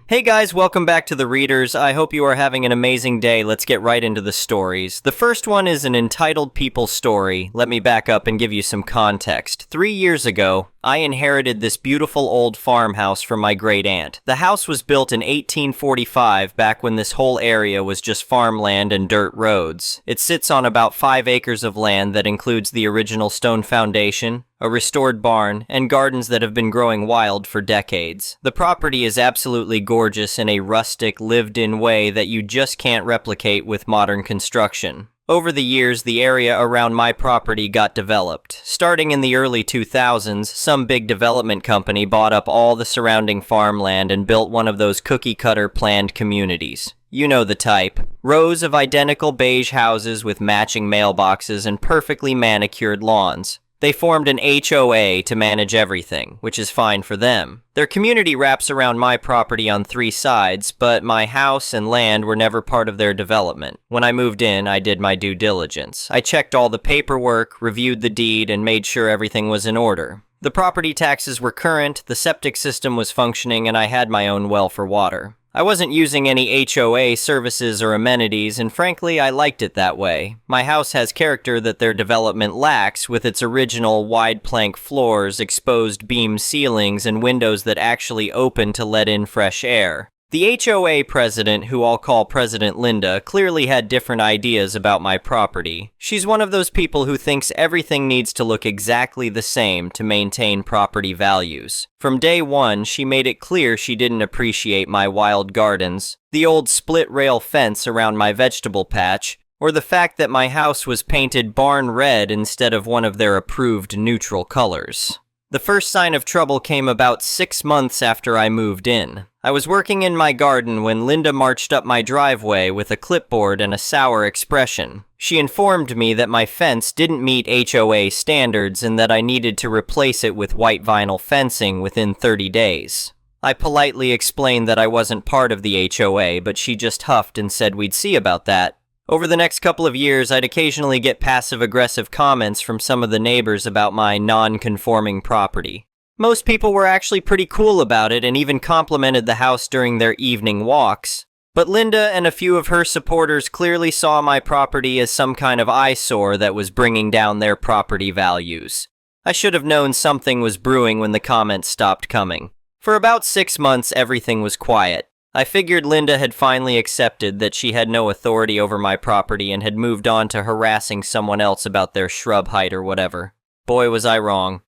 Hey guys, welcome back to The Readers. I hope you are having an amazing day. Let's get right into the stories. The first one is an entitled people story. Let me back up and give you some context. 3 years ago, I inherited this beautiful old farmhouse from my great aunt. The house was built in 1845, back when this whole area was just farmland and dirt roads. It sits on about 5 acres of land that includes the original stone foundation, a restored barn, and gardens that have been growing wild for decades. The property is absolutely gorgeous in a rustic, lived-in way that you just can't replicate with modern construction. Over the years, the area around my property got developed. Starting in the early 2000s, some big development company bought up all the surrounding farmland and built one of those cookie-cutter planned communities. You know the type. Rows of identical beige houses with matching mailboxes and perfectly manicured lawns. They formed an HOA to manage everything, which is fine for them. Their community wraps around my property on 3 sides, but my house and land were never part of their development. When I moved in, I did my due diligence. I checked all the paperwork, reviewed the deed, and made sure everything was in order. The property taxes were current, the septic system was functioning, and I had my own well for water. I wasn't using any HOA services or amenities, and frankly, I liked it that way. My house has character that their development lacks, with its original wide plank floors, exposed beam ceilings, and windows that actually open to let in fresh air. The HOA president, who I'll call President Linda, clearly had different ideas about my property. She's one of those people who thinks everything needs to look exactly the same to maintain property values. From day one, she made it clear she didn't appreciate my wild gardens, the old split-rail fence around my vegetable patch, or the fact that my house was painted barn red instead of one of their approved neutral colors. The first sign of trouble came about 6 months after I moved in. I was working in my garden when Linda marched up my driveway with a clipboard and a sour expression. She informed me that my fence didn't meet HOA standards and that I needed to replace it with white vinyl fencing within 30 days. I politely explained that I wasn't part of the HOA, but she just huffed and said we'd see about that. Over the next couple of years, I'd occasionally get passive-aggressive comments from some of the neighbors about my non-conforming property. Most people were actually pretty cool about it and even complimented the house during their evening walks. But Linda and a few of her supporters clearly saw my property as some kind of eyesore that was bringing down their property values. I should have known something was brewing when the comments stopped coming. For about 6 months, everything was quiet. I figured Linda had finally accepted that she had no authority over my property and had moved on to harassing someone else about their shrub height or whatever. Boy, was I wrong.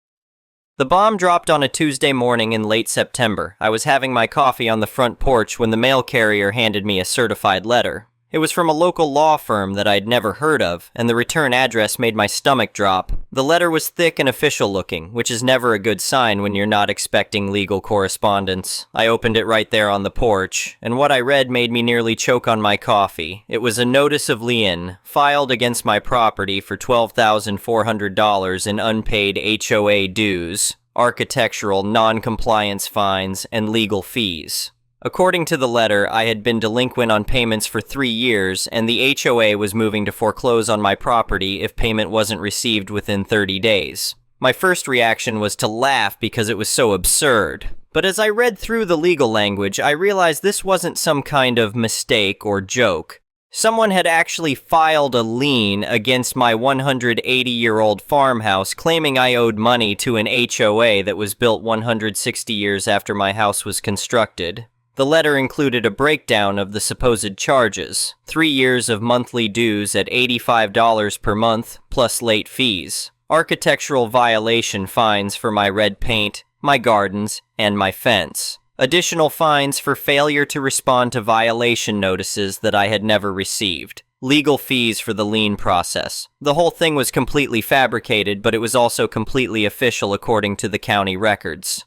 The bomb dropped on a Tuesday morning in late September. I was having my coffee on the front porch when the mail carrier handed me a certified letter. It was from a local law firm that I'd never heard of, and the return address made my stomach drop. The letter was thick and official looking, which is never a good sign when you're not expecting legal correspondence. I opened it right there on the porch, and what I read made me nearly choke on my coffee. It was a notice of lien, filed against my property for $12,400 in unpaid HOA dues, architectural non-compliance fines, and legal fees. According to the letter, I had been delinquent on payments for 3 years, and the HOA was moving to foreclose on my property if payment wasn't received within 30 days. My first reaction was to laugh because it was so absurd. But as I read through the legal language, I realized this wasn't some kind of mistake or joke. Someone had actually filed a lien against my 180-year-old farmhouse, claiming I owed money to an HOA that was built 160 years after my house was constructed. The letter included a breakdown of the supposed charges, 3 years of monthly dues at $85 per month, plus late fees, architectural violation fines for my red paint, my gardens, and my fence, additional fines for failure to respond to violation notices that I had never received, legal fees for the lien process. The whole thing was completely fabricated, but it was also completely official according to the county records.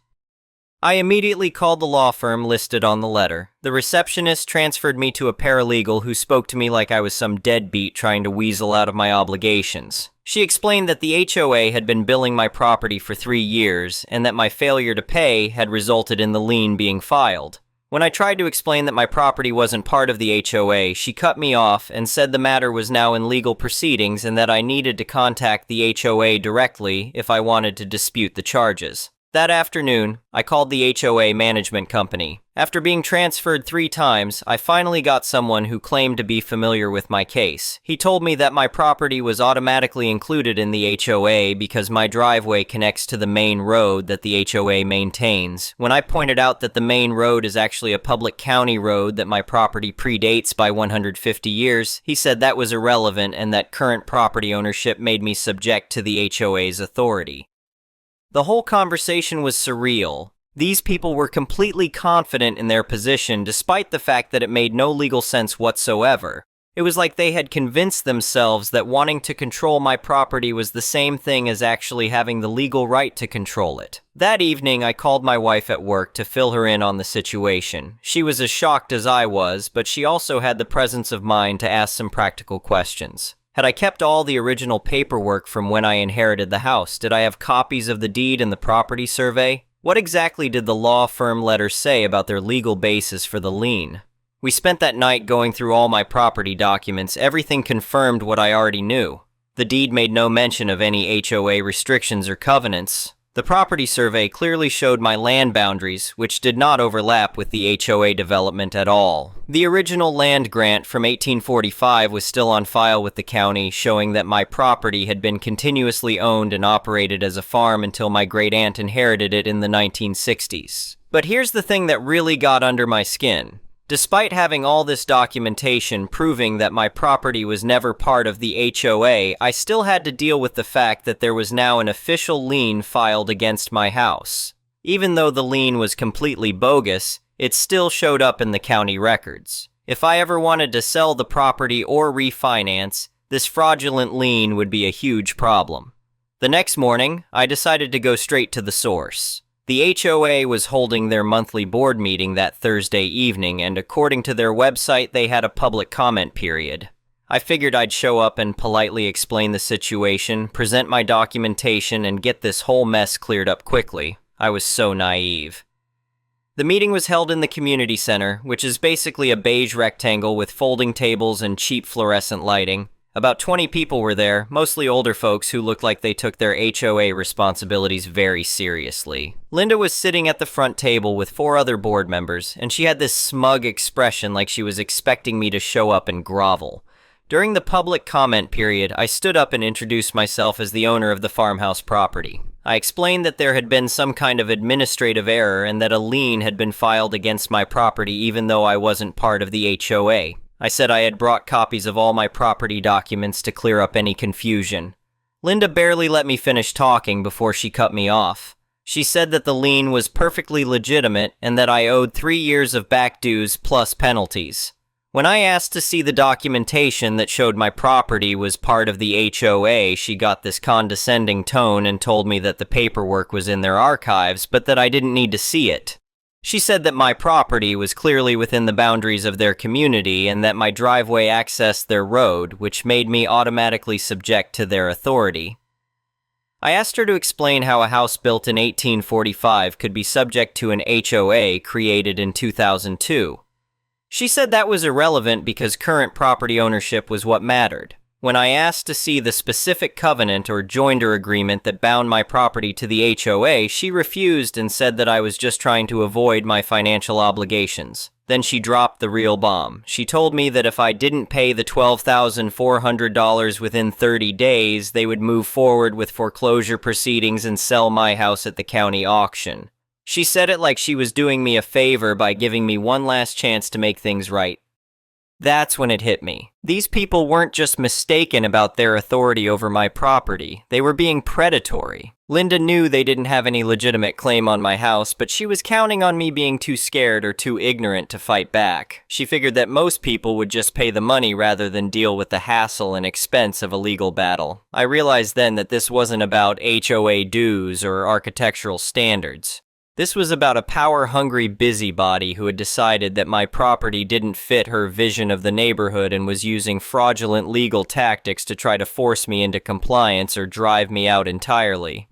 I immediately called the law firm listed on the letter. The receptionist transferred me to a paralegal who spoke to me like I was some deadbeat trying to weasel out of my obligations. She explained that the HOA had been billing my property for 3 years, and that my failure to pay had resulted in the lien being filed. When I tried to explain that my property wasn't part of the HOA, she cut me off and said the matter was now in legal proceedings and that I needed to contact the HOA directly if I wanted to dispute the charges. That afternoon, I called the HOA management company. After being transferred 3 times, I finally got someone who claimed to be familiar with my case. He told me that my property was automatically included in the HOA because my driveway connects to the main road that the HOA maintains. When I pointed out that the main road is actually a public county road that my property predates by 150 years, he said that was irrelevant and that current property ownership made me subject to the HOA's authority. The whole conversation was surreal. These people were completely confident in their position despite the fact that it made no legal sense whatsoever. It was like they had convinced themselves that wanting to control my property was the same thing as actually having the legal right to control it. That evening, I called my wife at work to fill her in on the situation. She was as shocked as I was, but she also had the presence of mind to ask some practical questions. Had I kept all the original paperwork from when I inherited the house? Did I have copies of the deed and the property survey? What exactly did the law firm letter say about their legal basis for the lien? We spent that night going through all my property documents. Everything confirmed what I already knew. The deed made no mention of any HOA restrictions or covenants. The property survey clearly showed my land boundaries, which did not overlap with the HOA development at all. The original land grant from 1845 was still on file with the county, showing that my property had been continuously owned and operated as a farm until my great-aunt inherited it in the 1960s. But here's the thing that really got under my skin. Despite having all this documentation proving that my property was never part of the HOA, I still had to deal with the fact that there was now an official lien filed against my house. Even though the lien was completely bogus, it still showed up in the county records. If I ever wanted to sell the property or refinance, this fraudulent lien would be a huge problem. The next morning, I decided to go straight to the source. The HOA was holding their monthly board meeting that Thursday evening, and according to their website, they had a public comment period. I figured I'd show up and politely explain the situation, present my documentation, and get this whole mess cleared up quickly. I was so naive. The meeting was held in the community center, which is basically a beige rectangle with folding tables and cheap fluorescent lighting. About 20 people were there, mostly older folks who looked like they took their HOA responsibilities very seriously. Linda was sitting at the front table with 4 other board members, and she had this smug expression like she was expecting me to show up and grovel. During the public comment period, I stood up and introduced myself as the owner of the farmhouse property. I explained that there had been some kind of administrative error and that a lien had been filed against my property even though I wasn't part of the HOA. I said I had brought copies of all my property documents to clear up any confusion. Linda barely let me finish talking before she cut me off. She said that the lien was perfectly legitimate and that I owed 3 years of back dues plus penalties. When I asked to see the documentation that showed my property was part of the HOA, she got this condescending tone and told me that the paperwork was in their archives, but that I didn't need to see it. She said that my property was clearly within the boundaries of their community and that my driveway accessed their road, which made me automatically subject to their authority. I asked her to explain how a house built in 1845 could be subject to an HOA created in 2002. She said that was irrelevant because current property ownership was what mattered. When I asked to see the specific covenant or joinder agreement that bound my property to the HOA, she refused and said that I was just trying to avoid my financial obligations. Then she dropped the real bomb. She told me that if I didn't pay the $12,400 within 30 days, they would move forward with foreclosure proceedings and sell my house at the county auction. She said it like she was doing me a favor by giving me one last chance to make things right. That's when it hit me. These people weren't just mistaken about their authority over my property. They were being predatory. Linda knew they didn't have any legitimate claim on my house, but she was counting on me being too scared or too ignorant to fight back. She figured that most people would just pay the money rather than deal with the hassle and expense of a legal battle. I realized then that this wasn't about HOA dues or architectural standards. This was about a power-hungry busybody who had decided that my property didn't fit her vision of the neighborhood and was using fraudulent legal tactics to try to force me into compliance or drive me out entirely.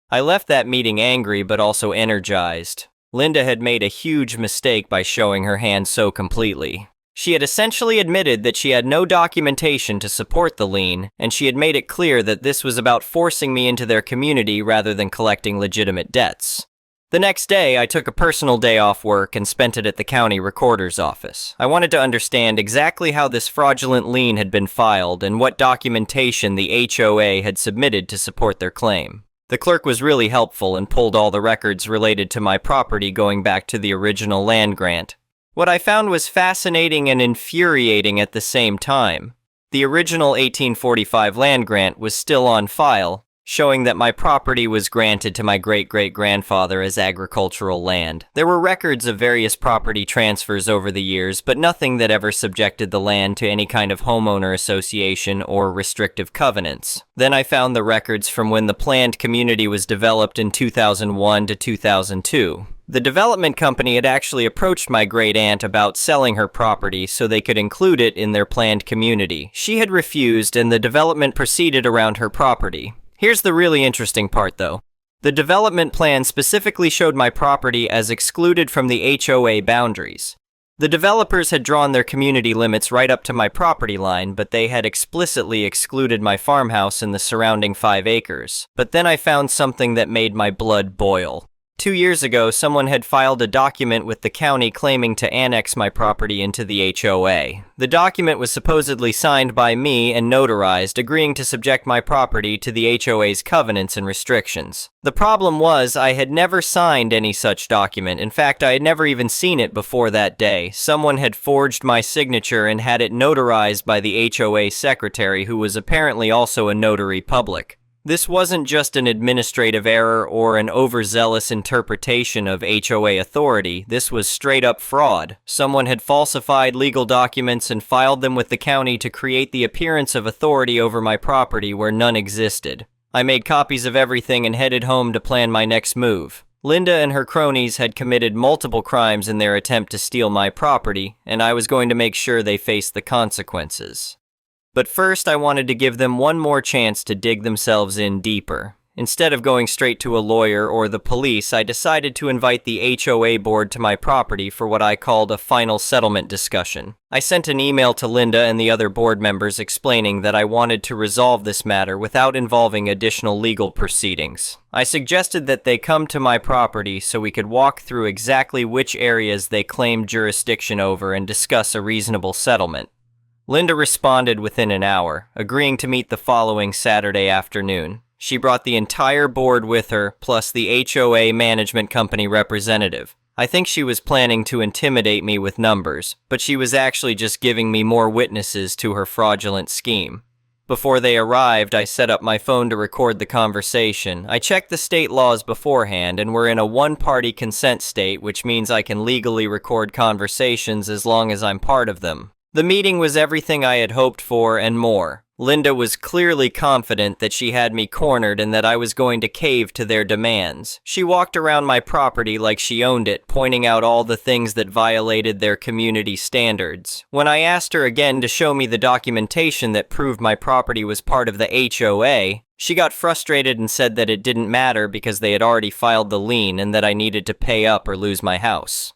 I left that meeting angry but also energized. Linda had made a huge mistake by showing her hand so completely. She had essentially admitted that she had no documentation to support the lien, and she had made it clear that this was about forcing me into their community rather than collecting legitimate debts. The next day, I took a personal day off work and spent it at the county recorder's office. I wanted to understand exactly how this fraudulent lien had been filed and what documentation the HOA had submitted to support their claim. The clerk was really helpful and pulled all the records related to my property going back to the original land grant. What I found was fascinating and infuriating at the same time. The original 1845 land grant was still on file, showing that my property was granted to my great-great-grandfather as agricultural land. There were records of various property transfers over the years, but nothing that ever subjected the land to any kind of homeowner association or restrictive covenants. Then I found the records from when the planned community was developed in 2001 to 2002. The development company had actually approached my great-aunt about selling her property so they could include it in their planned community. She had refused, and the development proceeded around her property. Here's the really interesting part, though. The development plan specifically showed my property as excluded from the HOA boundaries. The developers had drawn their community limits right up to my property line, but they had explicitly excluded my farmhouse and the surrounding 5 acres. But then I found something that made my blood boil. 2 years ago, someone had filed a document with the county claiming to annex my property into the HOA. The document was supposedly signed by me and notarized, agreeing to subject my property to the HOA's covenants and restrictions. The problem was, I had never signed any such document. In fact, I had never even seen it before that day. Someone had forged my signature and had it notarized by the HOA secretary, who was apparently also a notary public. This wasn't just an administrative error or an overzealous interpretation of HOA authority. This was straight-up fraud. Someone had falsified legal documents and filed them with the county to create the appearance of authority over my property where none existed. I made copies of everything and headed home to plan my next move. Linda and her cronies had committed multiple crimes in their attempt to steal my property, and I was going to make sure they faced the consequences. But first, I wanted to give them one more chance to dig themselves in deeper. Instead of going straight to a lawyer or the police, I decided to invite the HOA board to my property for what I called a final settlement discussion. I sent an email to Linda and the other board members explaining that I wanted to resolve this matter without involving additional legal proceedings. I suggested that they come to my property so we could walk through exactly which areas they claimed jurisdiction over and discuss a reasonable settlement. Linda responded within an hour, agreeing to meet the following Saturday afternoon. She brought the entire board with her, plus the HOA management company representative. I think she was planning to intimidate me with numbers, but she was actually just giving me more witnesses to her fraudulent scheme. Before they arrived, I set up my phone to record the conversation. I checked the state laws beforehand, and we're in a one-party consent state, which means I can legally record conversations as long as I'm part of them. The meeting was everything I had hoped for and more. Linda was clearly confident that she had me cornered and that I was going to cave to their demands. She walked around my property like she owned it, pointing out all the things that violated their community standards. When I asked her again to show me the documentation that proved my property was part of the HOA, she got frustrated and said that it didn't matter because they had already filed the lien and that I needed to pay up or lose my house.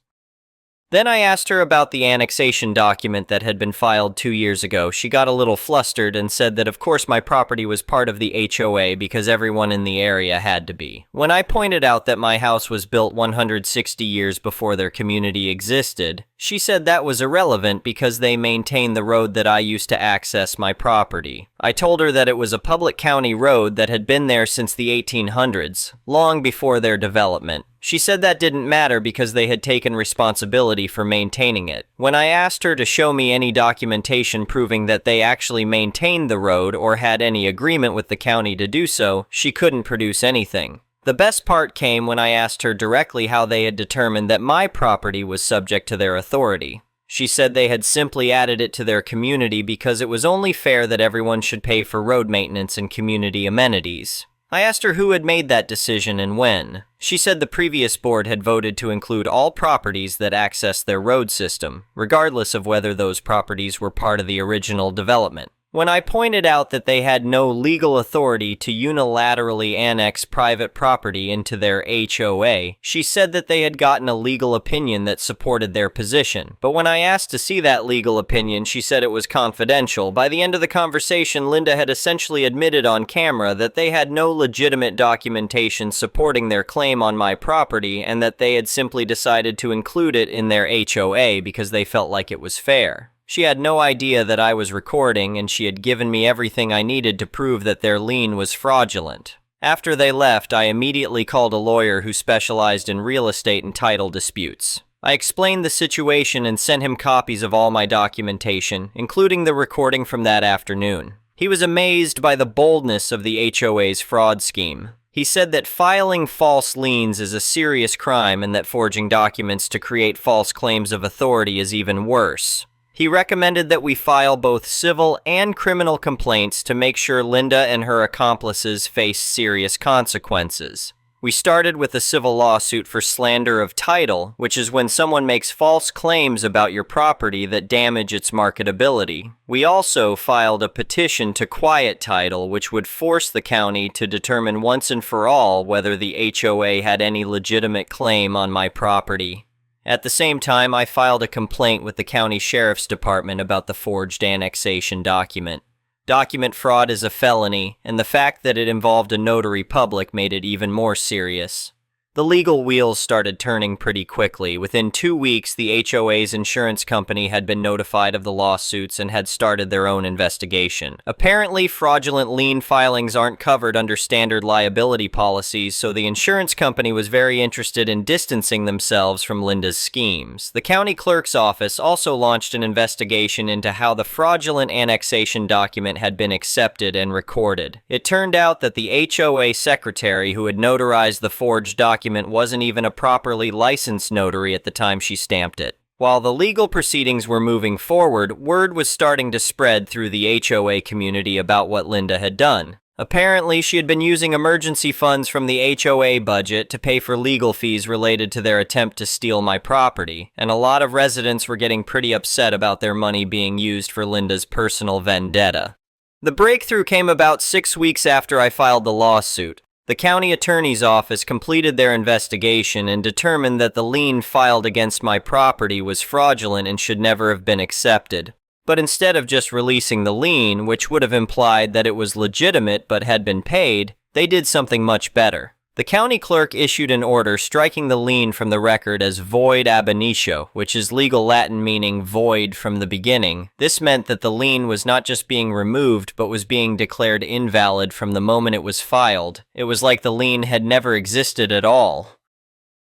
Then I asked her about the annexation document that had been filed 2 years ago. She got a little flustered and said that of course my property was part of the HOA because everyone in the area had to be. When I pointed out that my house was built 160 years before their community existed, she said that was irrelevant because they maintained the road that I used to access my property. I told her that it was a public county road that had been there since the 1800s, long before their development. She said that didn't matter because they had taken responsibility for maintaining it. When I asked her to show me any documentation proving that they actually maintained the road or had any agreement with the county to do so, she couldn't produce anything. The best part came when I asked her directly how they had determined that my property was subject to their authority. She said they had simply added it to their community because it was only fair that everyone should pay for road maintenance and community amenities. I asked her who had made that decision and when. She said the previous board had voted to include all properties that access their road system, regardless of whether those properties were part of the original development. When I pointed out that they had no legal authority to unilaterally annex private property into their HOA, she said that they had gotten a legal opinion that supported their position. But when I asked to see that legal opinion, she said it was confidential. By the end of the conversation, Linda had essentially admitted on camera that they had no legitimate documentation supporting their claim on my property and that they had simply decided to include it in their HOA because they felt like it was fair. She had no idea that I was recording, and she had given me everything I needed to prove that their lien was fraudulent. After they left, I immediately called a lawyer who specialized in real estate and title disputes. I explained the situation and sent him copies of all my documentation, including the recording from that afternoon. He was amazed by the boldness of the HOA's fraud scheme. He said that filing false liens is a serious crime and that forging documents to create false claims of authority is even worse. He recommended that we file both civil and criminal complaints to make sure Linda and her accomplices face serious consequences. We started with a civil lawsuit for slander of title, which is when someone makes false claims about your property that damage its marketability. We also filed a petition to quiet title, which would force the county to determine once and for all whether the HOA had any legitimate claim on my property. At the same time, I filed a complaint with the county sheriff's department about the forged annexation document. Document fraud is a felony, and the fact that it involved a notary public made it even more serious. The legal wheels started turning pretty quickly. Within 2 weeks, the HOA's insurance company had been notified of the lawsuits and had started their own investigation. Apparently, fraudulent lien filings aren't covered under standard liability policies, so the insurance company was very interested in distancing themselves from Linda's schemes. The county clerk's office also launched an investigation into how the fraudulent annexation document had been accepted and recorded. It turned out that the HOA secretary who had notarized the forged document wasn't even a properly licensed notary at the time she stamped it. While the legal proceedings were moving forward, word was starting to spread through the HOA community about what Linda had done. Apparently, she had been using emergency funds from the HOA budget to pay for legal fees related to their attempt to steal my property, and a lot of residents were getting pretty upset about their money being used for Linda's personal vendetta. The breakthrough came about 6 weeks after I filed the lawsuit. The county attorney's office completed their investigation and determined that the lien filed against my property was fraudulent and should never have been accepted. But instead of just releasing the lien, which would have implied that it was legitimate but had been paid, they did something much better. The county clerk issued an order striking the lien from the record as void ab initio, which is legal Latin meaning void from the beginning. This meant that the lien was not just being removed, but was being declared invalid from the moment it was filed. It was like the lien had never existed at all.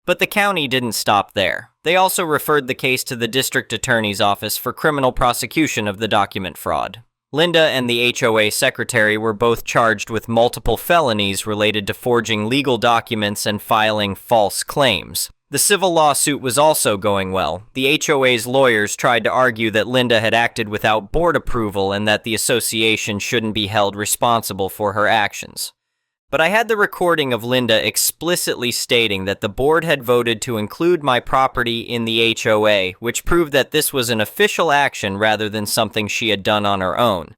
But the county didn't stop there. They also referred the case to the district attorney's office for criminal prosecution of the document fraud. Linda and the HOA secretary were both charged with multiple felonies related to forging legal documents and filing false claims. The civil lawsuit was also going well. The HOA's lawyers tried to argue that Linda had acted without board approval and that the association shouldn't be held responsible for her actions. But I had the recording of Linda explicitly stating that the board had voted to include my property in the HOA, which proved that this was an official action rather than something she had done on her own.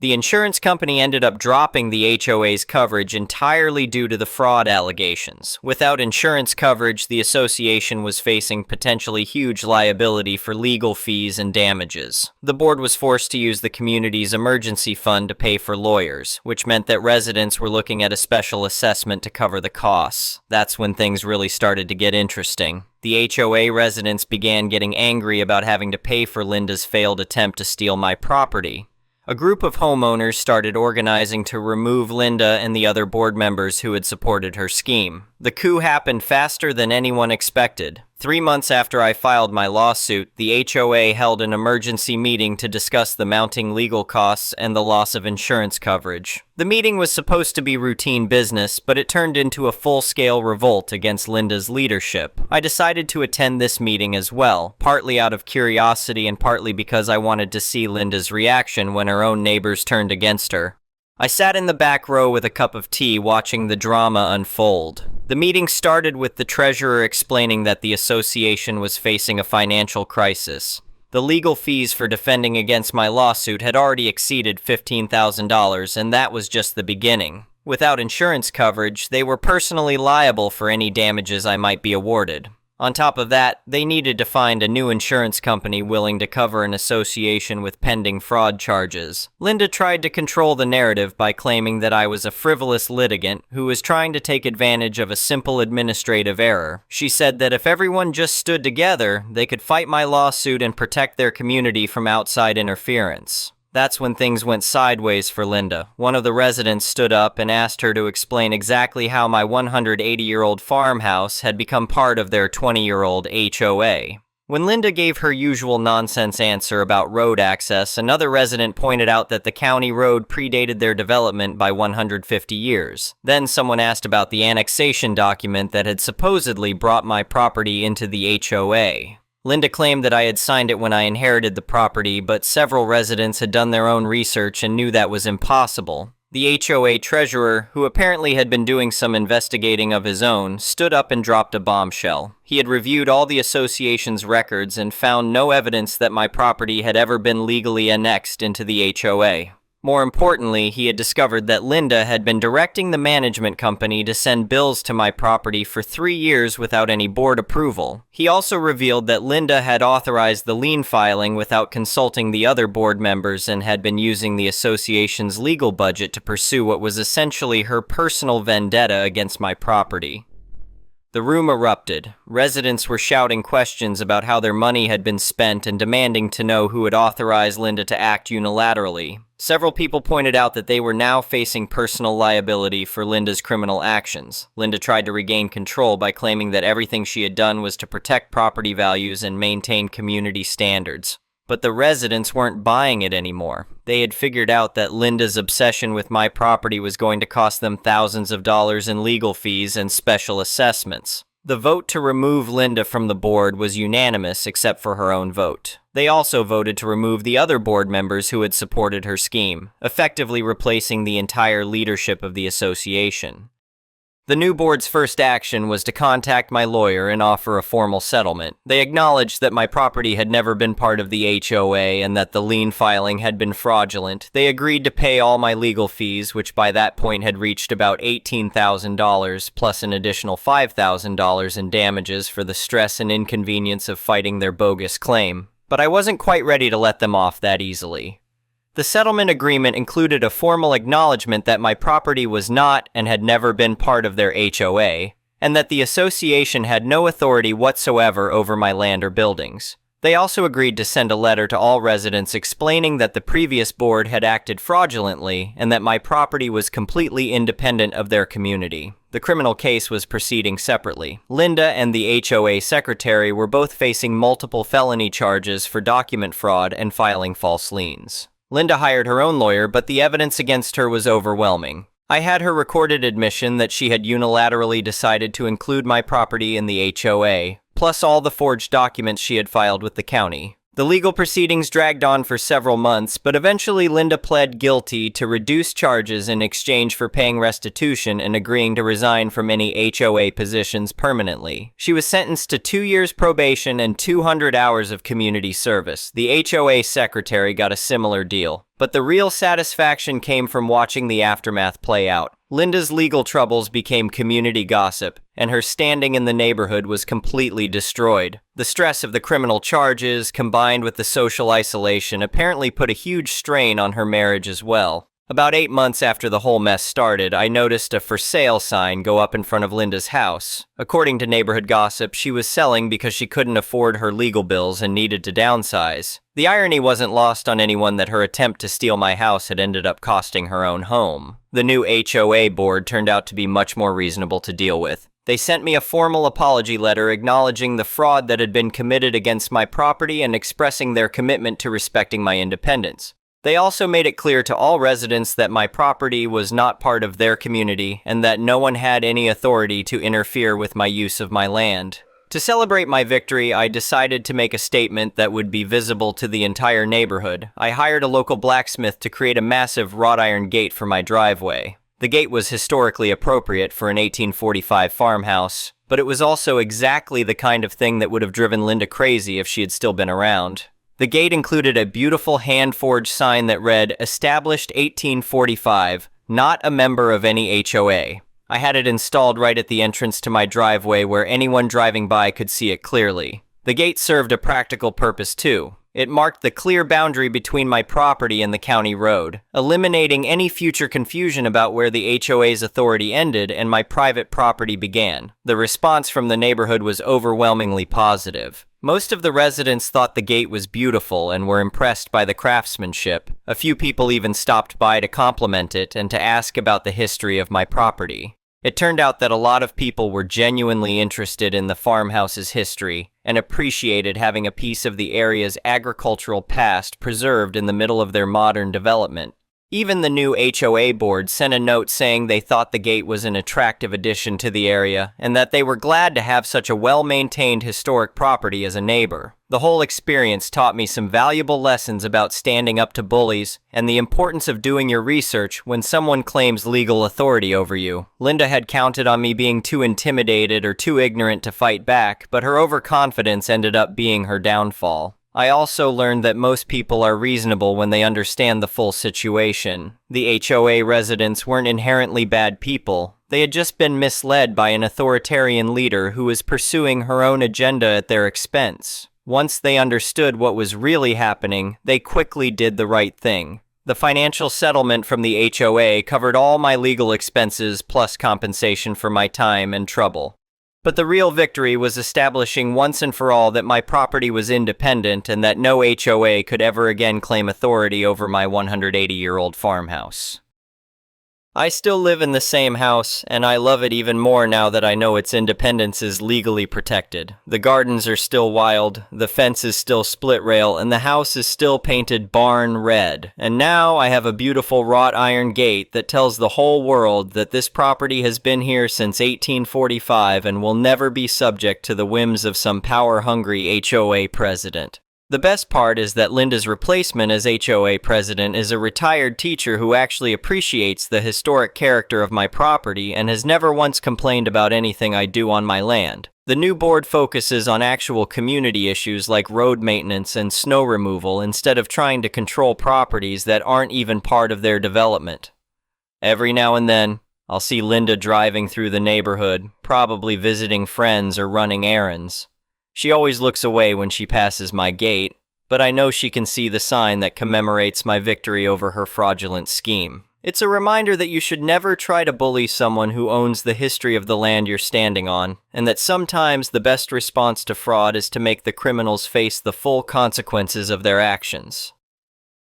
The insurance company ended up dropping the HOA's coverage entirely due to the fraud allegations. Without insurance coverage, the association was facing potentially huge liability for legal fees and damages. The board was forced to use the community's emergency fund to pay for lawyers, which meant that residents were looking at a special assessment to cover the costs. That's when things really started to get interesting. The HOA residents began getting angry about having to pay for Linda's failed attempt to steal my property. A group of homeowners started organizing to remove Linda and the other board members who had supported her scheme. The coup happened faster than anyone expected. 3 months after I filed my lawsuit, the HOA held an emergency meeting to discuss the mounting legal costs and the loss of insurance coverage. The meeting was supposed to be routine business, but it turned into a full-scale revolt against Linda's leadership. I decided to attend this meeting as well, partly out of curiosity and partly because I wanted to see Linda's reaction when her own neighbors turned against her. I sat in the back row with a cup of tea watching the drama unfold. The meeting started with the treasurer explaining that the association was facing a financial crisis. The legal fees for defending against my lawsuit had already exceeded $15,000, and that was just the beginning. Without insurance coverage, they were personally liable for any damages I might be awarded. On top of that, they needed to find a new insurance company willing to cover an association with pending fraud charges. Linda tried to control the narrative by claiming that I was a frivolous litigant who was trying to take advantage of a simple administrative error. She said that if everyone just stood together, they could fight my lawsuit and protect their community from outside interference. That's when things went sideways for Linda. One of the residents stood up and asked her to explain exactly how my 180-year-old farmhouse had become part of their 20-year-old HOA. When Linda gave her usual nonsense answer about road access, another resident pointed out that the county road predated their development by 150 years. Then someone asked about the annexation document that had supposedly brought my property into the HOA. Linda claimed that I had signed it when I inherited the property, but several residents had done their own research and knew that was impossible. The HOA treasurer, who apparently had been doing some investigating of his own, stood up and dropped a bombshell. He had reviewed all the association's records and found no evidence that my property had ever been legally annexed into the HOA. More importantly, he had discovered that Linda had been directing the management company to send bills to my property for 3 years without any board approval. He also revealed that Linda had authorized the lien filing without consulting the other board members and had been using the association's legal budget to pursue what was essentially her personal vendetta against my property. The room erupted. Residents were shouting questions about how their money had been spent and demanding to know who had authorized Linda to act unilaterally. Several people pointed out that they were now facing personal liability for Linda's criminal actions. Linda tried to regain control by claiming that everything she had done was to protect property values and maintain community standards. But the residents weren't buying it anymore. They had figured out that Linda's obsession with my property was going to cost them thousands of dollars in legal fees and special assessments. The vote to remove Linda from the board was unanimous except for her own vote. They also voted to remove the other board members who had supported her scheme, effectively replacing the entire leadership of the association. The new board's first action was to contact my lawyer and offer a formal settlement. They acknowledged that my property had never been part of the HOA and that the lien filing had been fraudulent. They agreed to pay all my legal fees, which by that point had reached about $18,000, plus an additional $5,000 in damages for the stress and inconvenience of fighting their bogus claim. But I wasn't quite ready to let them off that easily. The settlement agreement included a formal acknowledgement that my property was not and had never been part of their HOA, and that the association had no authority whatsoever over my land or buildings. They also agreed to send a letter to all residents explaining that the previous board had acted fraudulently and that my property was completely independent of their community. The criminal case was proceeding separately. Linda and the HOA secretary were both facing multiple felony charges for document fraud and filing false liens. Linda hired her own lawyer, but the evidence against her was overwhelming. I had her recorded admission that she had unilaterally decided to include my property in the HOA, plus all the forged documents she had filed with the county. The legal proceedings dragged on for several months, but eventually Linda pled guilty to reduced charges in exchange for paying restitution and agreeing to resign from any HOA positions permanently. She was sentenced to 2 years probation and 200 hours of community service. The HOA secretary got a similar deal. But the real satisfaction came from watching the aftermath play out. Linda's legal troubles became community gossip, and her standing in the neighborhood was completely destroyed. The stress of the criminal charges, combined with the social isolation, apparently put a huge strain on her marriage as well. About 8 months after the whole mess started, I noticed a for sale sign go up in front of Linda's house. According to neighborhood gossip, she was selling because she couldn't afford her legal bills and needed to downsize. The irony wasn't lost on anyone that her attempt to steal my house had ended up costing her own home. The new HOA board turned out to be much more reasonable to deal with. They sent me a formal apology letter acknowledging the fraud that had been committed against my property and expressing their commitment to respecting my independence. They also made it clear to all residents that my property was not part of their community and that no one had any authority to interfere with my use of my land. To celebrate my victory, I decided to make a statement that would be visible to the entire neighborhood. I hired a local blacksmith to create a massive wrought iron gate for my driveway. The gate was historically appropriate for an 1845 farmhouse, but it was also exactly the kind of thing that would have driven Linda crazy if she had still been around. The gate included a beautiful hand-forged sign that read, "Established 1845, not a member of any HOA." I had it installed right at the entrance to my driveway where anyone driving by could see it clearly. The gate served a practical purpose too. It marked the clear boundary between my property and the county road, eliminating any future confusion about where the HOA's authority ended and my private property began. The response from the neighborhood was overwhelmingly positive. Most of the residents thought the gate was beautiful and were impressed by the craftsmanship. A few people even stopped by to compliment it and to ask about the history of my property. It turned out that a lot of people were genuinely interested in the farmhouse's history and appreciated having a piece of the area's agricultural past preserved in the middle of their modern development. Even the new HOA board sent a note saying they thought the gate was an attractive addition to the area and that they were glad to have such a well-maintained historic property as a neighbor. The whole experience taught me some valuable lessons about standing up to bullies and the importance of doing your research when someone claims legal authority over you. Linda had counted on me being too intimidated or too ignorant to fight back, but her overconfidence ended up being her downfall. I also learned that most people are reasonable when they understand the full situation. The HOA residents weren't inherently bad people. They had just been misled by an authoritarian leader who was pursuing her own agenda at their expense. Once they understood what was really happening, they quickly did the right thing. The financial settlement from the HOA covered all my legal expenses plus compensation for my time and trouble. But the real victory was establishing once and for all that my property was independent and that no HOA could ever again claim authority over my 180-year-old farmhouse. I still live in the same house, and I love it even more now that I know its independence is legally protected. The gardens are still wild, the fence is still split rail, and the house is still painted barn red. And now I have a beautiful wrought iron gate that tells the whole world that this property has been here since 1845 and will never be subject to the whims of some power-hungry HOA president. The best part is that Linda's replacement as HOA president is a retired teacher who actually appreciates the historic character of my property and has never once complained about anything I do on my land. The new board focuses on actual community issues like road maintenance and snow removal instead of trying to control properties that aren't even part of their development. Every now and then, I'll see Linda driving through the neighborhood, probably visiting friends or running errands. She always looks away when she passes my gate, but I know she can see the sign that commemorates my victory over her fraudulent scheme. It's a reminder that you should never try to bully someone who owns the history of the land you're standing on, and that sometimes the best response to fraud is to make the criminals face the full consequences of their actions.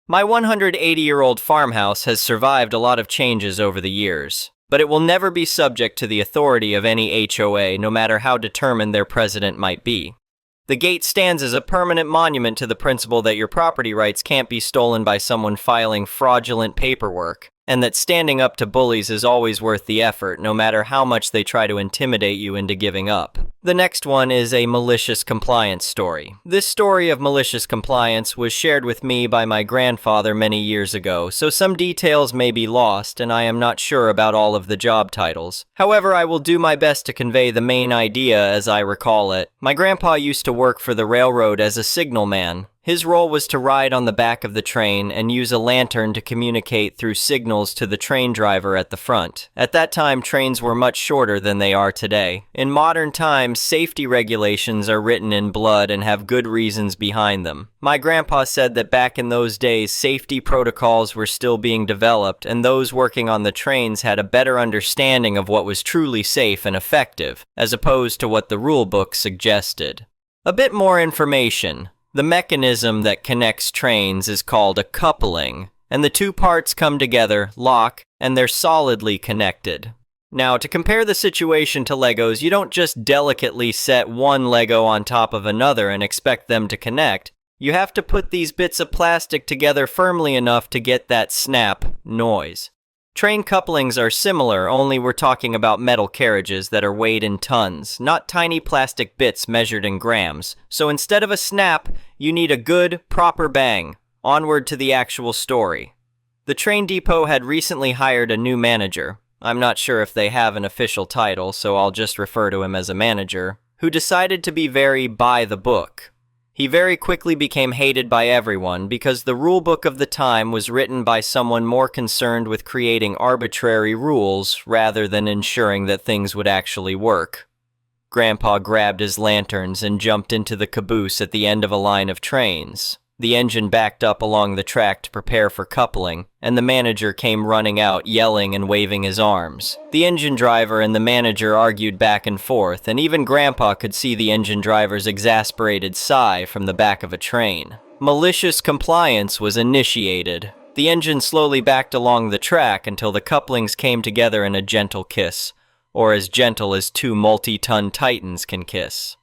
My 180-year-old farmhouse has survived a lot of changes over the years, but it will never be subject to the authority of any HOA, no matter how determined their president might be. The gate stands as a permanent monument to the principle that your property rights can't be stolen by someone filing fraudulent paperwork, and that standing up to bullies is always worth the effort, no matter how much they try to intimidate you into giving up. The next one is a malicious compliance story. This story of malicious compliance was shared with me by my grandfather many years ago, so some details may be lost, and I am not sure about all of the job titles. However, I will do my best to convey the main idea as I recall it. My grandpa used to work for the railroad as a signalman. His role was to ride on the back of the train and use a lantern to communicate through signals to the train driver at the front. At that time, trains were much shorter than they are today. In modern times, safety regulations are written in blood and have good reasons behind them. My grandpa said that back in those days, safety protocols were still being developed, and those working on the trains had a better understanding of what was truly safe and effective, as opposed to what the rule book suggested. A bit more information. The mechanism that connects trains is called a coupling, and the two parts come together, lock, and they're solidly connected. Now, to compare the situation to Legos, you don't just delicately set one Lego on top of another and expect them to connect. You have to put these bits of plastic together firmly enough to get that snap noise. Train couplings are similar, only we're talking about metal carriages that are weighed in tons, not tiny plastic bits measured in grams. So instead of a snap, you need a good, proper bang. Onward to the actual story. The train depot had recently hired a new manager. I'm not sure if they have an official title, so I'll just refer to him as a manager, who decided to be very by the book. He very quickly became hated by everyone because the rule book of the time was written by someone more concerned with creating arbitrary rules rather than ensuring that things would actually work. Grandpa grabbed his lanterns and jumped into the caboose at the end of a line of trains. The engine backed up along the track to prepare for coupling, and the manager came running out, yelling and waving his arms. The engine driver and the manager argued back and forth, and even Grandpa could see the engine driver's exasperated sigh from the back of a train. Malicious compliance was initiated. The engine slowly backed along the track until the couplings came together in a gentle kiss, or as gentle as two multi-ton titans can kiss.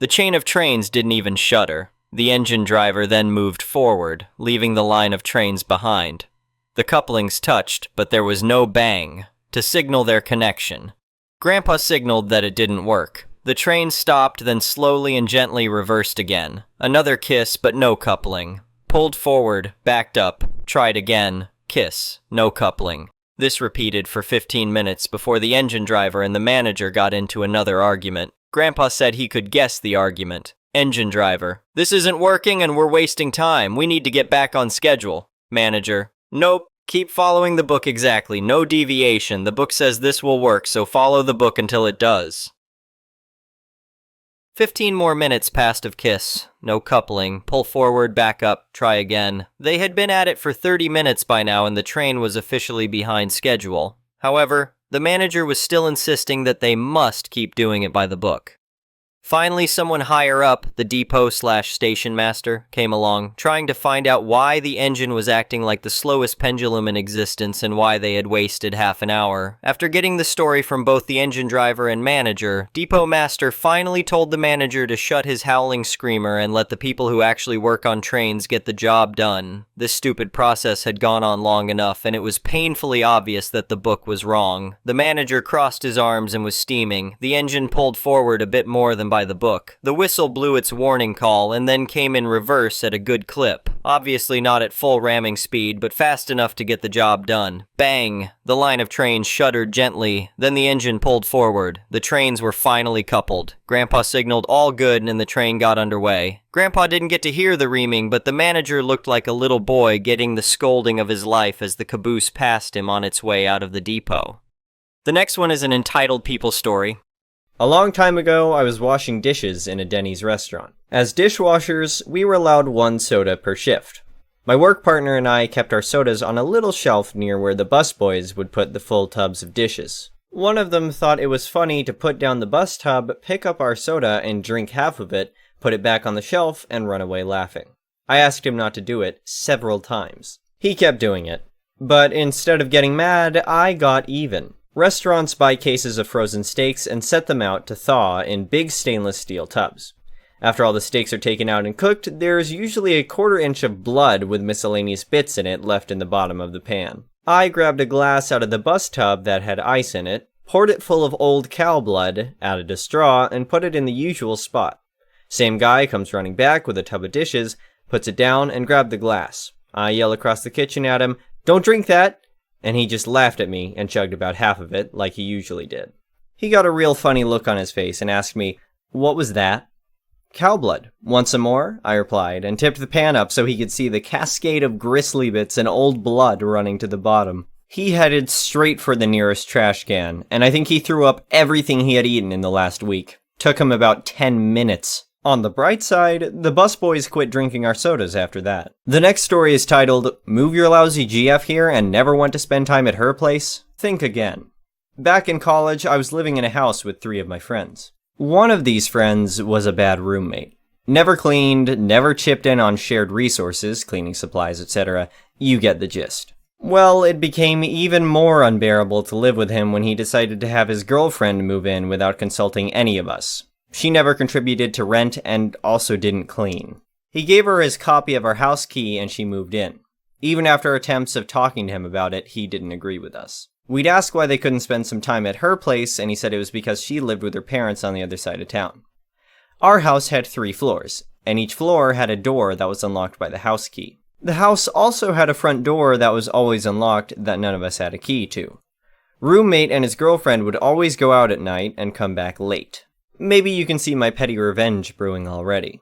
The chain of trains didn't even shudder. The engine driver then moved forward, leaving the line of trains behind. The couplings touched, but there was no bang to signal their connection. Grandpa signaled that it didn't work. The train stopped, then slowly and gently reversed again. Another kiss, but no coupling. Pulled forward, backed up, tried again, kiss, no coupling. This repeated for 15 minutes before the engine driver and the manager got into another argument. Grandpa said he could guess the argument. Engine driver: "This isn't working and we're wasting time. We need to get back on schedule." Manager: "Nope. Keep following the book exactly. No deviation. The book says this will work, so follow the book until it does." 15 more minutes passed of kiss. No coupling. Pull forward, back up, try again. They had been at it for 30 minutes by now and the train was officially behind schedule. However, the manager was still insisting that they must keep doing it by the book. Finally, someone higher up, the depot/station master, came along, trying to find out why the engine was acting like the slowest pendulum in existence and why they had wasted half an hour. After getting the story from both the engine driver and manager, depot master finally told the manager to shut his howling screamer and let the people who actually work on trains get the job done. This stupid process had gone on long enough, and it was painfully obvious that the book was wrong. The manager crossed his arms and was steaming. The engine pulled forward a bit more than by the book. The whistle blew its warning call and then came in reverse at a good clip. Obviously not at full ramming speed, but fast enough to get the job done. Bang! The line of trains shuddered gently, then the engine pulled forward. The trains were finally coupled. Grandpa signaled all good and the train got underway. Grandpa didn't get to hear the reaming, but the manager looked like a little boy getting the scolding of his life as the caboose passed him on its way out of the depot. The next one is an entitled people story. A long time ago, I was washing dishes in a Denny's restaurant. As dishwashers, we were allowed one soda per shift. My work partner and I kept our sodas on a little shelf near where the busboys would put the full tubs of dishes. One of them thought it was funny to put down the bus tub, pick up our soda and drink half of it, put it back on the shelf, and run away laughing. I asked him not to do it several times. He kept doing it. But instead of getting mad, I got even. Restaurants buy cases of frozen steaks and set them out to thaw in big stainless steel tubs. After all the steaks are taken out and cooked, there's usually a 1/4 inch of blood with miscellaneous bits in it left in the bottom of the pan. I grabbed a glass out of the bus tub that had ice in it, poured it full of old cow blood, added a straw, and put it in the usual spot. Same guy comes running back with a tub of dishes, puts it down, and grabbed the glass. I yell across the kitchen at him, "Don't drink that!" And he just laughed at me and chugged about half of it, like he usually did. He got a real funny look on his face and asked me, "What was that?" "Cow blood. Want some more?" I replied, and tipped the pan up so he could see the cascade of gristly bits and old blood running to the bottom. He headed straight for the nearest trash can, and I think he threw up everything he had eaten in the last week. Took him about 10 minutes. On the bright side, the busboys quit drinking our sodas after that. The next story is titled, "Move Your Lousy GF Here and Never Want to Spend Time at Her Place? Think Again." Back in college, I was living in a house with 3 of my friends. One of these friends was a bad roommate. Never cleaned, never chipped in on shared resources, cleaning supplies, etc. You get the gist. Well, it became even more unbearable to live with him when he decided to have his girlfriend move in without consulting any of us. She never contributed to rent and also didn't clean. He gave her his copy of our house key and she moved in. Even after attempts of talking to him about it, he didn't agree with us. We'd ask why they couldn't spend some time at her place, and he said it was because she lived with her parents on the other side of town. Our house had 3 floors, and each floor had a door that was unlocked by the house key. The house also had a front door that was always unlocked that none of us had a key to. Roommate and his girlfriend would always go out at night and come back late. Maybe you can see my petty revenge brewing already.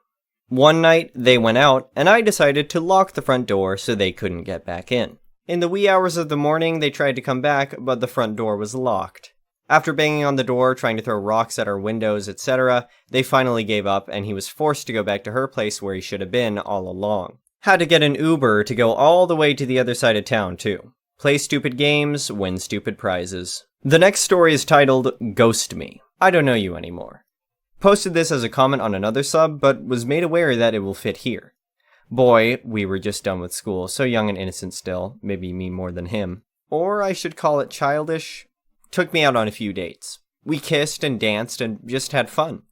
One night, they went out, and I decided to lock the front door so they couldn't get back in. In the wee hours of the morning, they tried to come back, but the front door was locked. After banging on the door, trying to throw rocks at our windows, etc., they finally gave up, and he was forced to go back to her place where he should have been all along. Had to get an Uber to go all the way to the other side of town, too. Play stupid games, win stupid prizes. The next story is titled, Ghost Me. I don't know you anymore. Posted this as a comment on another sub, but was made aware that it will fit here. Boy, we were just done with school, so young and innocent still, maybe me more than him. Or I should call it childish. Took me out on a few dates. We kissed and danced and just had fun.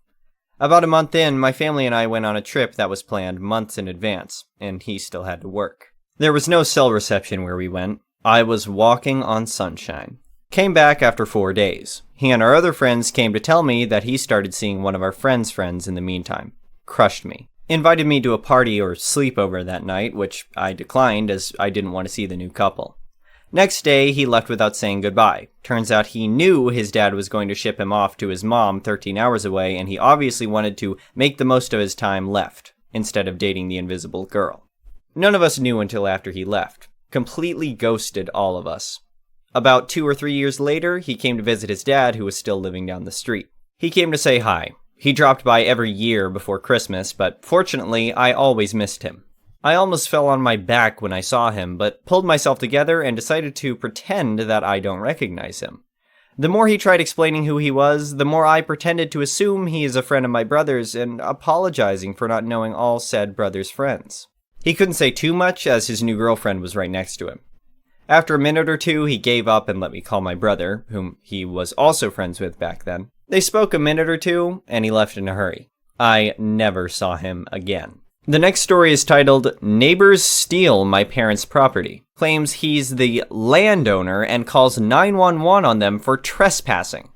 About a month in, my family and I went on a trip that was planned months in advance, and he still had to work. There was no cell reception where we went. I was walking on sunshine. Came back after 4 days. He and our other friends came to tell me that he started seeing one of our friends' friends in the meantime. Crushed me. Invited me to a party or sleepover that night, which I declined as I didn't want to see the new couple. Next day, he left without saying goodbye. Turns out he knew his dad was going to ship him off to his mom 13 hours away, and he obviously wanted to make the most of his time left, instead of dating the invisible girl. None of us knew until after he left. Completely ghosted all of us. About 2 or 3 years later, he came to visit his dad, who was still living down the street. He came to say hi. He dropped by every year before Christmas, but fortunately, I always missed him. I almost fell on my back when I saw him, but pulled myself together and decided to pretend that I don't recognize him. The more he tried explaining who he was, the more I pretended to assume he is a friend of my brother's and apologizing for not knowing all said brother's friends. He couldn't say too much as his new girlfriend was right next to him. After a minute or two, he gave up and let me call my brother, whom he was also friends with back then. They spoke a minute or two, and he left in a hurry. I never saw him again. The next story is titled, Neighbors Steal My Parents' Property. Claims he's the landowner and calls 911 on them for trespassing.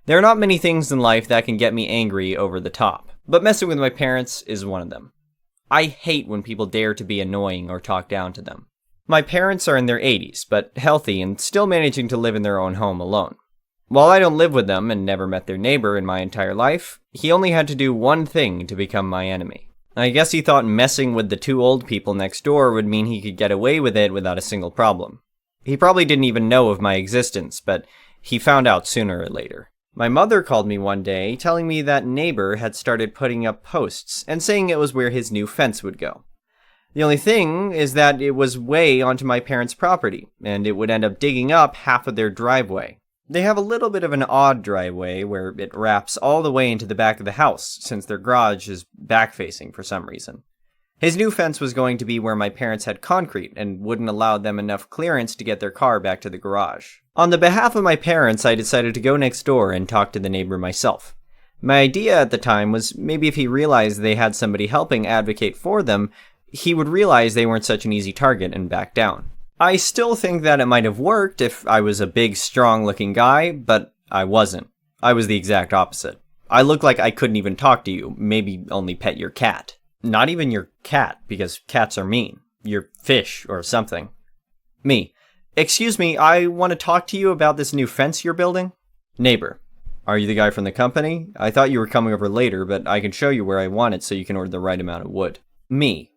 There are not many things in life that can get me angry over the top, but messing with my parents is one of them. I hate when people dare to be annoying or talk down to them. My parents are in their 80s, but healthy and still managing to live in their own home alone. While I don't live with them and never met their neighbor in my entire life, he only had to do one thing to become my enemy. I guess he thought messing with the 2 old people next door would mean he could get away with it without a single problem. He probably didn't even know of my existence, but he found out sooner or later. My mother called me one day telling me that neighbor had started putting up posts and saying it was where his new fence would go. The only thing is that it was way onto my parents' property, and it would end up digging up half of their driveway. They have a little bit of an odd driveway where it wraps all the way into the back of the house, since their garage is back-facing for some reason. His new fence was going to be where my parents had concrete and wouldn't allow them enough clearance to get their car back to the garage. On the behalf of my parents, I decided to go next door and talk to the neighbor myself. My idea at the time was maybe if he realized they had somebody helping advocate for them, he would realize they weren't such an easy target and back down. I still think that it might have worked if I was a big, strong-looking guy, but I wasn't. I was the exact opposite. I looked like I couldn't even talk to you, maybe only pet your cat. Not even your cat, because cats are mean. Your fish, or something. Me. Excuse me, I want to talk to you about this new fence you're building. Neighbor. Are you the guy from the company? I thought you were coming over later, but I can show you where I want it so you can order the right amount of wood. Me.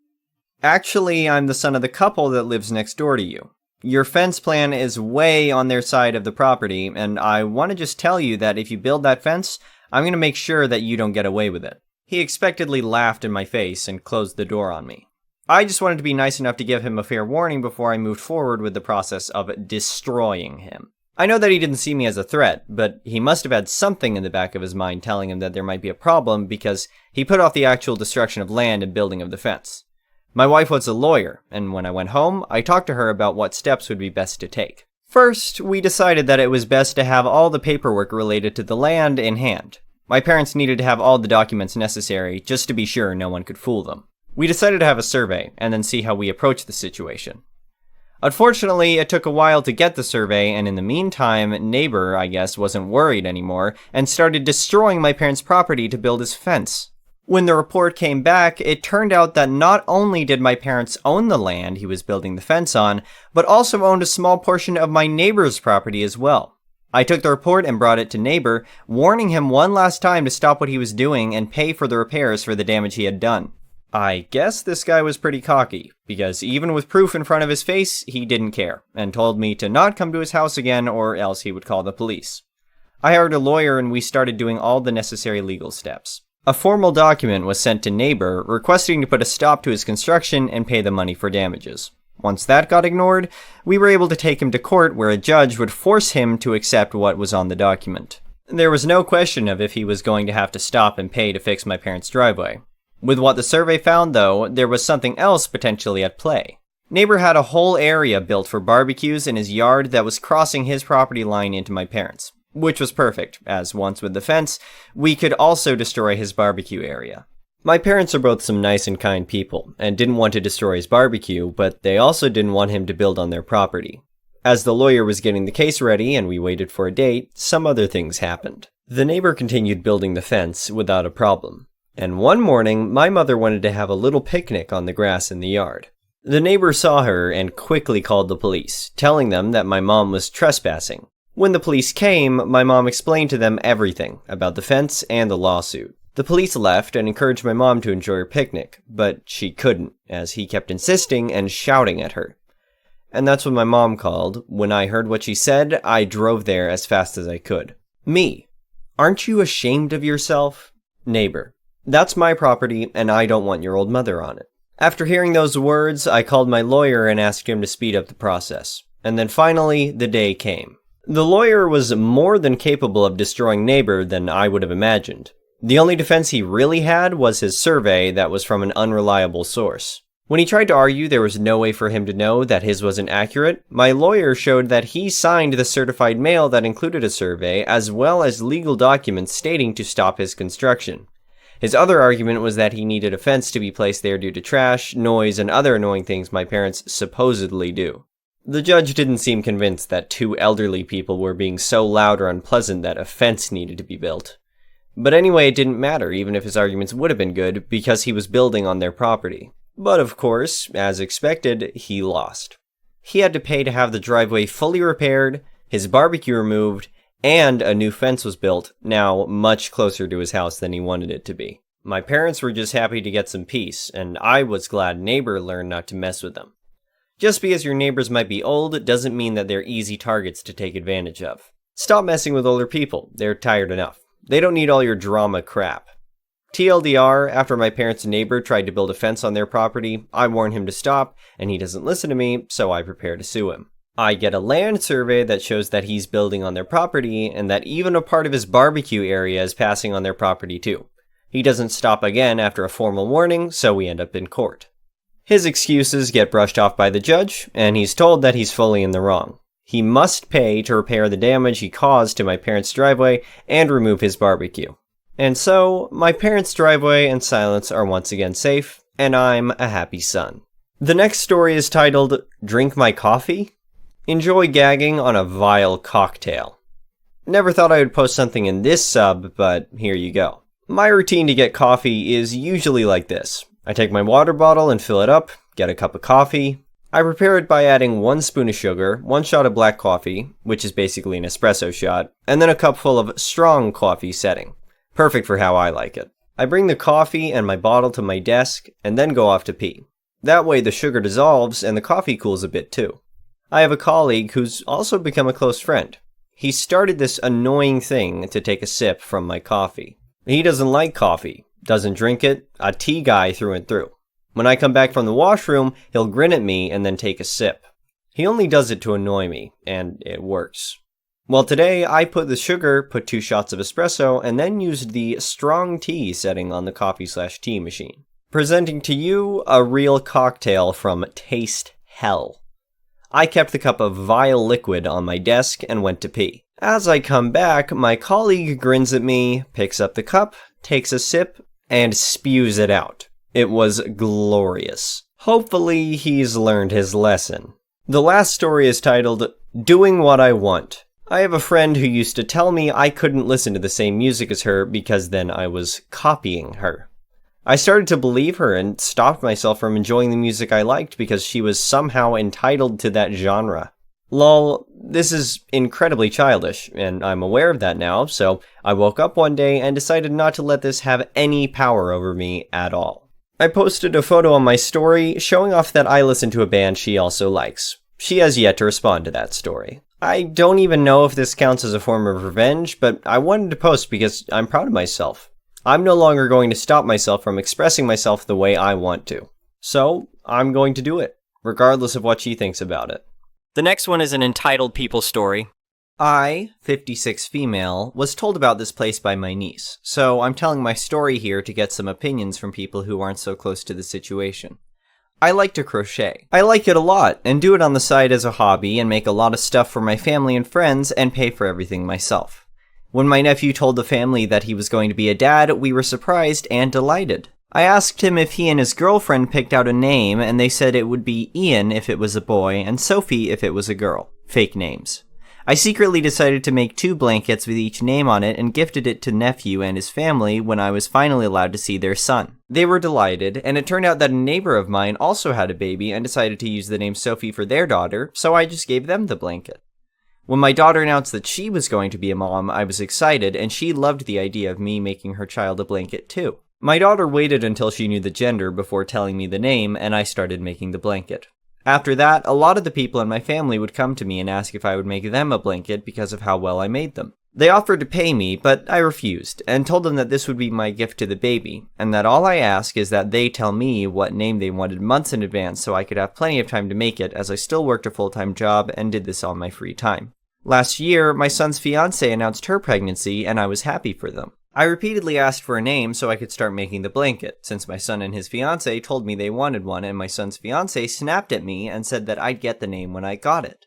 Actually, I'm the son of the couple that lives next door to you. Your fence plan is way on their side of the property, and I want to just tell you that if you build that fence, I'm going to make sure that you don't get away with it. He expectedly laughed in my face and closed the door on me. I just wanted to be nice enough to give him a fair warning before I moved forward with the process of destroying him. I know that he didn't see me as a threat, but he must have had something in the back of his mind telling him that there might be a problem because he put off the actual destruction of land and building of the fence. My wife was a lawyer, and when I went home, I talked to her about what steps would be best to take. First, we decided that it was best to have all the paperwork related to the land in hand. My parents needed to have all the documents necessary just to be sure no one could fool them. We decided to have a survey, and then see how we approached the situation. Unfortunately, it took a while to get the survey, and in the meantime, neighbor, I guess, wasn't worried anymore, and started destroying my parents' property to build his fence. When the report came back, it turned out that not only did my parents own the land he was building the fence on, but also owned a small portion of my neighbor's property as well. I took the report and brought it to neighbor, warning him one last time to stop what he was doing and pay for the repairs for the damage he had done. I guess this guy was pretty cocky, because even with proof in front of his face, he didn't care, and told me to not come to his house again or else he would call the police. I hired a lawyer and we started doing all the necessary legal steps. A formal document was sent to neighbor requesting to put a stop to his construction and pay the money for damages. Once that got ignored, we were able to take him to court where a judge would force him to accept what was on the document. There was no question of if he was going to have to stop and pay to fix my parents' driveway. With what the survey found, though, there was something else potentially at play. Neighbor had a whole area built for barbecues in his yard that was crossing his property line into my parents', which was perfect, as once with the fence, we could also destroy his barbecue area. My parents are both some nice and kind people, and didn't want to destroy his barbecue, but they also didn't want him to build on their property. As the lawyer was getting the case ready and we waited for a date, some other things happened. The neighbor continued building the fence without a problem. And one morning, my mother wanted to have a little picnic on the grass in the yard. The neighbor saw her and quickly called the police, telling them that my mom was trespassing. When the police came, my mom explained to them everything about the fence and the lawsuit. The police left and encouraged my mom to enjoy her picnic, but she couldn't, as he kept insisting and shouting at her. And that's when my mom called. When I heard what she said, I drove there as fast as I could. Me. Aren't you ashamed of yourself? Neighbor. That's my property, and I don't want your old mother on it. After hearing those words, I called my lawyer and asked him to speed up the process. And then finally, the day came. The lawyer was more than capable of destroying neighbor than I would have imagined. The only defense he really had was his survey that was from an unreliable source. When he tried to argue there was no way for him to know that his wasn't accurate, my lawyer showed that he signed the certified mail that included a survey as well as legal documents stating to stop his construction. His other argument was that he needed a fence to be placed there due to trash, noise, and other annoying things my parents supposedly do. The judge didn't seem convinced that two elderly people were being so loud or unpleasant that a fence needed to be built. But anyway, it didn't matter even if his arguments would have been good because he was building on their property. But of course, as expected, he lost. He had to pay to have the driveway fully repaired, his barbecue removed, and a new fence was built, now much closer to his house than he wanted it to be. My parents were just happy to get some peace, and I was glad neighbor learned not to mess with them. Just because your neighbors might be old doesn't mean that they're easy targets to take advantage of. Stop messing with older people, they're tired enough. They don't need all your drama crap. TLDR, after my parents' neighbor tried to build a fence on their property, I warned him to stop, and he doesn't listen to me, so I prepare to sue him. I get a land survey that shows that he's building on their property, and that even a part of his barbecue area is passing on their property too. He doesn't stop again after a formal warning, so we end up in court. His excuses get brushed off by the judge, and he's told that he's fully in the wrong. He must pay to repair the damage he caused to my parents' driveway and remove his barbecue. And so, my parents' driveway and silence are once again safe, and I'm a happy son. The next story is titled, Drink My Coffee? Enjoy gagging on a vile cocktail. Never thought I would post something in this sub, but here you go. My routine to get coffee is usually like this. I take my water bottle and fill it up, get a cup of coffee. I prepare it by adding 1 spoon of sugar, 1 shot of black coffee, which is basically an espresso shot, and then a cup full of strong coffee setting. Perfect for how I like it. I bring the coffee and my bottle to my desk, and then go off to pee. That way the sugar dissolves and the coffee cools a bit too. I have a colleague who's also become a close friend. He started this annoying thing to take a sip from my coffee. He doesn't like coffee, doesn't drink it, a tea guy through and through. When I come back from the washroom, he'll grin at me and then take a sip. He only does it to annoy me, and it works. Well, today I put 2 shots of espresso and then used the strong tea setting on the coffee/tea machine. Presenting to you a real cocktail from Taste Hell. I kept the cup of vile liquid on my desk and went to pee. As I come back, my colleague grins at me, picks up the cup, takes a sip, and spews it out. It was glorious. Hopefully he's learned his lesson. The last story is titled, Doing What I Want. I have a friend who used to tell me I couldn't listen to the same music as her because then I was copying her. I started to believe her and stopped myself from enjoying the music I liked because she was somehow entitled to that genre. Lol, this is incredibly childish, and I'm aware of that now, so I woke up one day and decided not to let this have any power over me at all. I posted a photo on my story showing off that I listen to a band she also likes. She has yet to respond to that story. I don't even know if this counts as a form of revenge, but I wanted to post because I'm proud of myself. I'm no longer going to stop myself from expressing myself the way I want to. So, I'm going to do it, regardless of what she thinks about it. The next one is an entitled people story. I, 56 female, was told about this place by my niece, so I'm telling my story here to get some opinions from people who aren't so close to the situation. I like to crochet. I like it a lot, and do it on the side as a hobby, and make a lot of stuff for my family and friends, and pay for everything myself. When my nephew told the family that he was going to be a dad, we were surprised and delighted. I asked him if he and his girlfriend picked out a name, and they said it would be Ian if it was a boy, and Sophie if it was a girl. Fake names. I secretly decided to make 2 blankets with each name on it and gifted it to nephew and his family when I was finally allowed to see their son. They were delighted, and it turned out that a neighbor of mine also had a baby and decided to use the name Sophie for their daughter, so I just gave them the blanket. When my daughter announced that she was going to be a mom, I was excited, and she loved the idea of me making her child a blanket too. My daughter waited until she knew the gender before telling me the name, and I started making the blanket. After that, a lot of the people in my family would come to me and ask if I would make them a blanket because of how well I made them. They offered to pay me, but I refused, and told them that this would be my gift to the baby, and that all I ask is that they tell me what name they wanted months in advance so I could have plenty of time to make it, as I still worked a full-time job and did this on my free time. Last year, my son's fiancée announced her pregnancy, and I was happy for them. I repeatedly asked for a name so I could start making the blanket, since my son and his fiancée told me they wanted one, and my son's fiancée snapped at me and said that I'd get the name when I got it.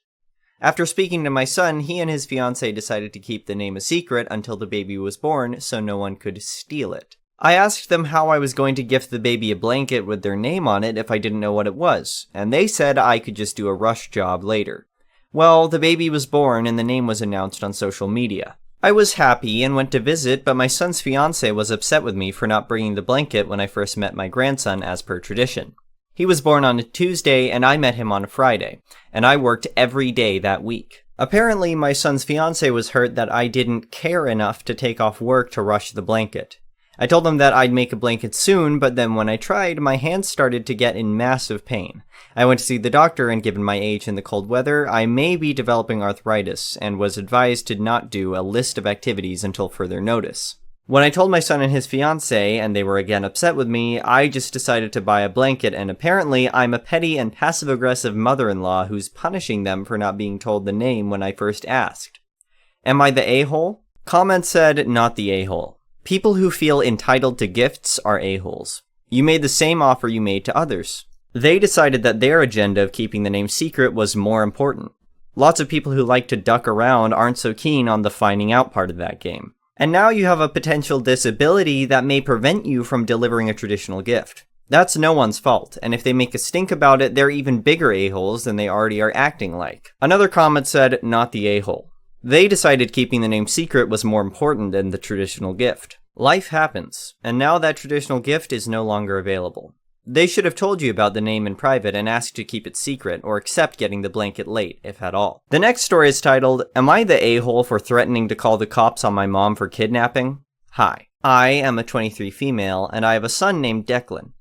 After speaking to my son, he and his fiancée decided to keep the name a secret until the baby was born so no one could steal it. I asked them how I was going to gift the baby a blanket with their name on it if I didn't know what it was, and they said I could just do a rush job later. Well, the baby was born and the name was announced on social media. I was happy and went to visit, but my son's fiancée was upset with me for not bringing the blanket when I first met my grandson as per tradition. He was born on a Tuesday and I met him on a Friday, and I worked every day that week. Apparently, my son's fiancée was hurt that I didn't care enough to take off work to rush the blanket. I told him that I'd make a blanket soon, but then when I tried, my hands started to get in massive pain. I went to see the doctor, and given my age and the cold weather, I may be developing arthritis, and was advised to not do a list of activities until further notice. When I told my son and his fiancée, and they were again upset with me, I just decided to buy a blanket, and apparently I'm a petty and passive-aggressive mother-in-law who's punishing them for not being told the name when I first asked. Am I the a-hole? Comment said, not the a-hole. People who feel entitled to gifts are a-holes. You made the same offer you made to others. They decided that their agenda of keeping the name secret was more important. Lots of people who like to duck around aren't so keen on the finding out part of that game. And now you have a potential disability that may prevent you from delivering a traditional gift. That's no one's fault, and if they make a stink about it, they're even bigger a-holes than they already are acting like. Another comment said, not the a-hole. They decided keeping the name secret was more important than the traditional gift. Life happens, and now that traditional gift is no longer available. They should have told you about the name in private and asked to keep it secret, or accept getting the blanket late, if at all. The next story is titled, Am I the a-hole for threatening to call the cops on my mom for kidnapping? Hi, I am a 23 female, and I have a son named Declan.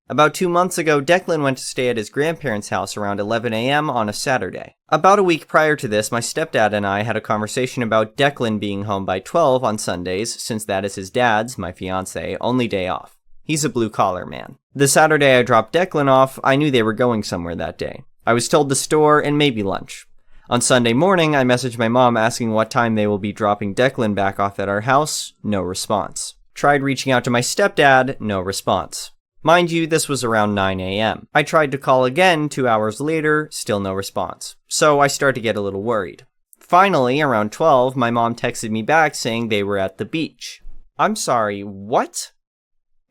About 2 months ago, Declan went to stay at his grandparents' house around 11 a.m. on a Saturday. About a week prior to this, my stepdad and I had a conversation about Declan being home by 12 on Sundays, since that is his dad's, my fiancé, only day off. He's a blue-collar man. The Saturday I dropped Declan off, I knew they were going somewhere that day. I was told the store and maybe lunch. On Sunday morning, I messaged my mom asking what time they will be dropping Declan back off at our house. No response. Tried reaching out to my stepdad. No response. Mind you, this was around 9 a.m. I tried to call again 2 hours later, still no response. So I started to get a little worried. Finally, around 12, my mom texted me back saying they were at the beach. I'm sorry, what?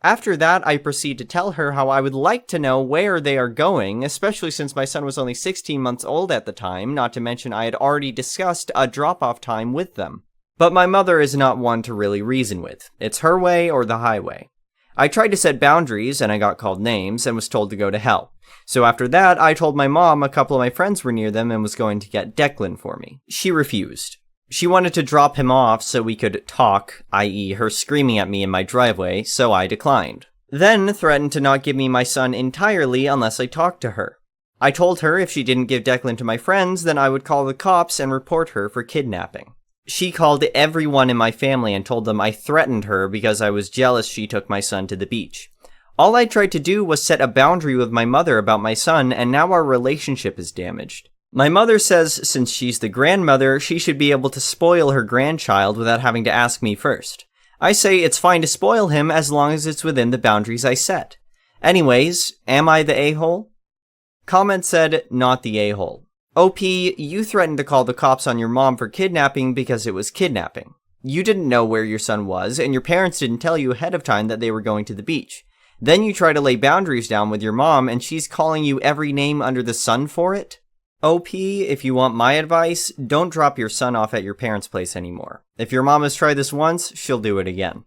After that, I proceed to tell her how I would like to know where they are going, especially since my son was only 16 months old at the time, not to mention I had already discussed a drop-off time with them. But my mother is not one to really reason with. It's her way or the highway. I tried to set boundaries, and I got called names, and was told to go to hell. So after that, I told my mom a couple of my friends were near them and was going to get Declan for me. She refused. She wanted to drop him off so we could talk, i.e. her screaming at me in my driveway, so I declined. Then threatened to not give me my son entirely unless I talked to her. I told her if she didn't give Declan to my friends, then I would call the cops and report her for kidnapping. She called everyone in my family and told them I threatened her because I was jealous she took my son to the beach. All I tried to do was set a boundary with my mother about my son, and now our relationship is damaged. My mother says since she's the grandmother, she should be able to spoil her grandchild without having to ask me first. I say it's fine to spoil him as long as it's within the boundaries I set. Anyways, am I the a-hole? Comment said, not the a-hole. OP, you threatened to call the cops on your mom for kidnapping because it was kidnapping. You didn't know where your son was, and your parents didn't tell you ahead of time that they were going to the beach. Then you try to lay boundaries down with your mom, and she's calling you every name under the sun for it? OP, if you want my advice, don't drop your son off at your parents' place anymore. If your mom has tried this once, she'll do it again.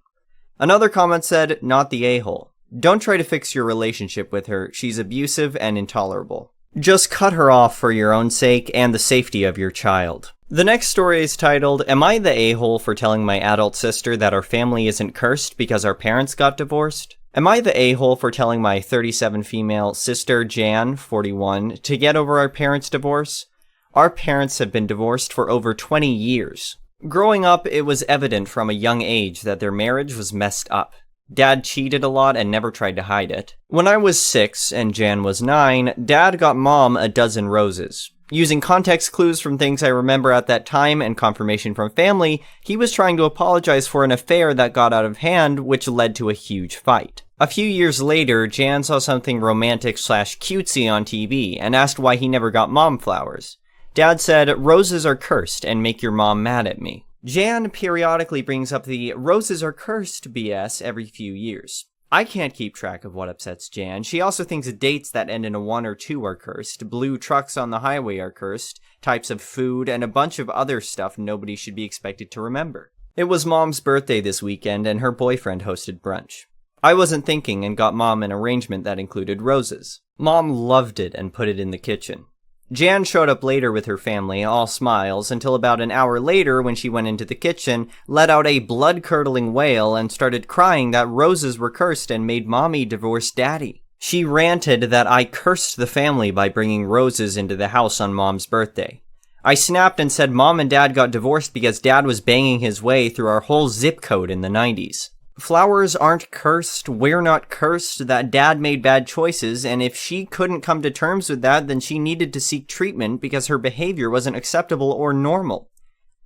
Another comment said, not the a-hole. Don't try to fix your relationship with her, she's abusive and intolerable. Just cut her off for your own sake and the safety of your child. The next story is titled, Am I the a-hole for telling my adult sister that our family isn't cursed because our parents got divorced? Am I the a-hole for telling my 37 female sister, Jan, 41, to get over our parents' divorce? Our parents have been divorced for over 20 years. Growing up, it was evident from a young age that their marriage was messed up. Dad cheated a lot and never tried to hide it. When I was 6 and Jan was 9, Dad got Mom a dozen roses. Using context clues from things I remember at that time and confirmation from family, he was trying to apologize for an affair that got out of hand, which led to a huge fight. A few years later, Jan saw something romantic/cutesy on TV and asked why he never got Mom flowers. Dad said, "Roses are cursed and make your mom mad at me." Jan periodically brings up the "roses are cursed" BS every few years. I can't keep track of what upsets Jan. She also thinks dates that end in a 1 or 2 are cursed, blue trucks on the highway are cursed, types of food, and a bunch of other stuff nobody should be expected to remember. It was Mom's birthday this weekend and her boyfriend hosted brunch. I wasn't thinking and got Mom an arrangement that included roses. Mom loved it and put it in the kitchen. Jan showed up later with her family, all smiles, until about an hour later when she went into the kitchen, let out a blood-curdling wail, and started crying that roses were cursed and made Mommy divorce Daddy. She ranted that I cursed the family by bringing roses into the house on Mom's birthday. I snapped and said Mom and Dad got divorced because Dad was banging his way through our whole zip code in the 90s. Flowers aren't cursed, we're not cursed, that Dad made bad choices, and if she couldn't come to terms with that, then she needed to seek treatment because her behavior wasn't acceptable or normal.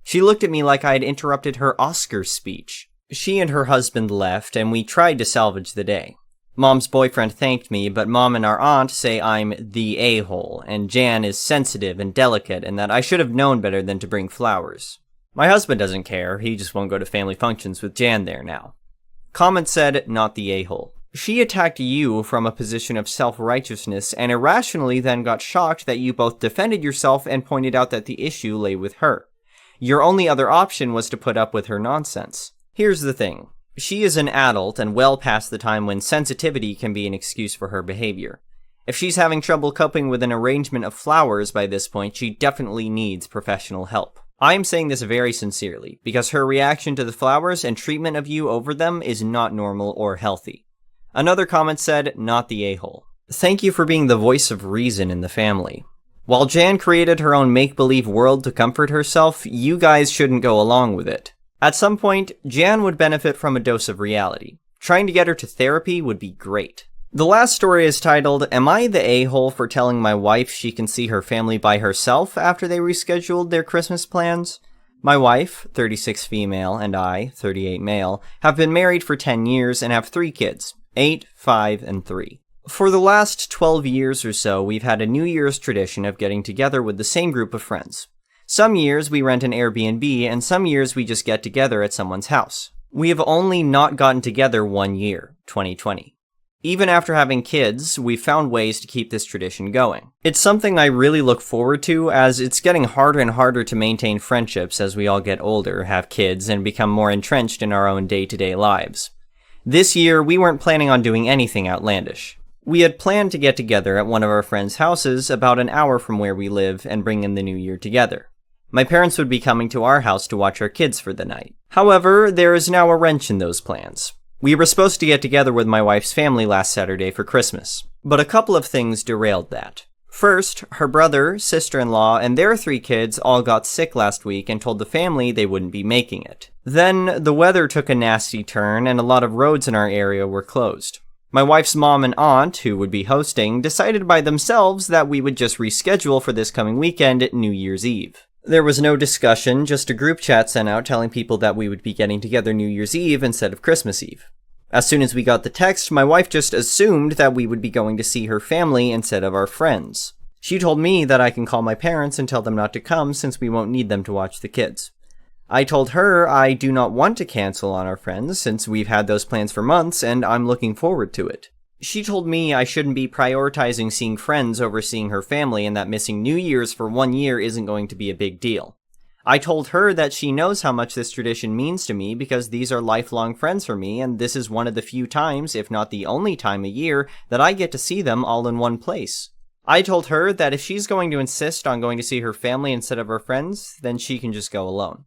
She looked at me like I had interrupted her Oscar speech. She and her husband left, and we tried to salvage the day. Mom's boyfriend thanked me, but Mom and our aunt say I'm the a-hole, and Jan is sensitive and delicate, and that I should have known better than to bring flowers. My husband doesn't care, he just won't go to family functions with Jan there now. Comment said, not the a-hole. She attacked you from a position of self-righteousness and irrationally then got shocked that you both defended yourself and pointed out that the issue lay with her. Your only other option was to put up with her nonsense. Here's the thing. She is an adult and well past the time when sensitivity can be an excuse for her behavior. If she's having trouble coping with an arrangement of flowers by this point, she definitely needs professional help. I am saying this very sincerely, because her reaction to the flowers and treatment of you over them is not normal or healthy. Another comment said, not the a-hole. Thank you for being the voice of reason in the family. While Jan created her own make-believe world to comfort herself, you guys shouldn't go along with it. At some point, Jan would benefit from a dose of reality. Trying to get her to therapy would be great. The last story is titled, Am I the a-hole for telling my wife she can see her family by herself after they rescheduled their Christmas plans? My wife, 36 female, and I, 38 male, have been married for 10 years and have 3 kids, 8, 5, and 3. For the last 12 years or so, we've had a New Year's tradition of getting together with the same group of friends. Some years we rent an Airbnb, and some years we just get together at someone's house. We have only not gotten together 1 year, 2020. Even after having kids, we've found ways to keep this tradition going. It's something I really look forward to, as it's getting harder and harder to maintain friendships as we all get older, have kids, and become more entrenched in our own day-to-day lives. This year, we weren't planning on doing anything outlandish. We had planned to get together at one of our friends' houses about an hour from where we live and bring in the new year together. My parents would be coming to our house to watch our kids for the night. However, there is now a wrench in those plans. We were supposed to get together with my wife's family last Saturday for Christmas, but a couple of things derailed that. First, her brother, sister-in-law, and their 3 kids all got sick last week and told the family they wouldn't be making it. Then, the weather took a nasty turn and a lot of roads in our area were closed. My wife's mom and aunt, who would be hosting, decided by themselves that we would just reschedule for this coming weekend at New Year's Eve. There was no discussion, just a group chat sent out telling people that we would be getting together New Year's Eve instead of Christmas Eve. As soon as we got the text, my wife just assumed that we would be going to see her family instead of our friends. She told me that I can call my parents and tell them not to come since we won't need them to watch the kids. I told her I do not want to cancel on our friends since we've had those plans for months and I'm looking forward to it. She told me I shouldn't be prioritizing seeing friends over seeing her family and that missing New Year's for 1 year isn't going to be a big deal. I told her that she knows how much this tradition means to me because these are lifelong friends for me and this is one of the few times, if not the only time a year, that I get to see them all in one place. I told her that if she's going to insist on going to see her family instead of her friends, then she can just go alone.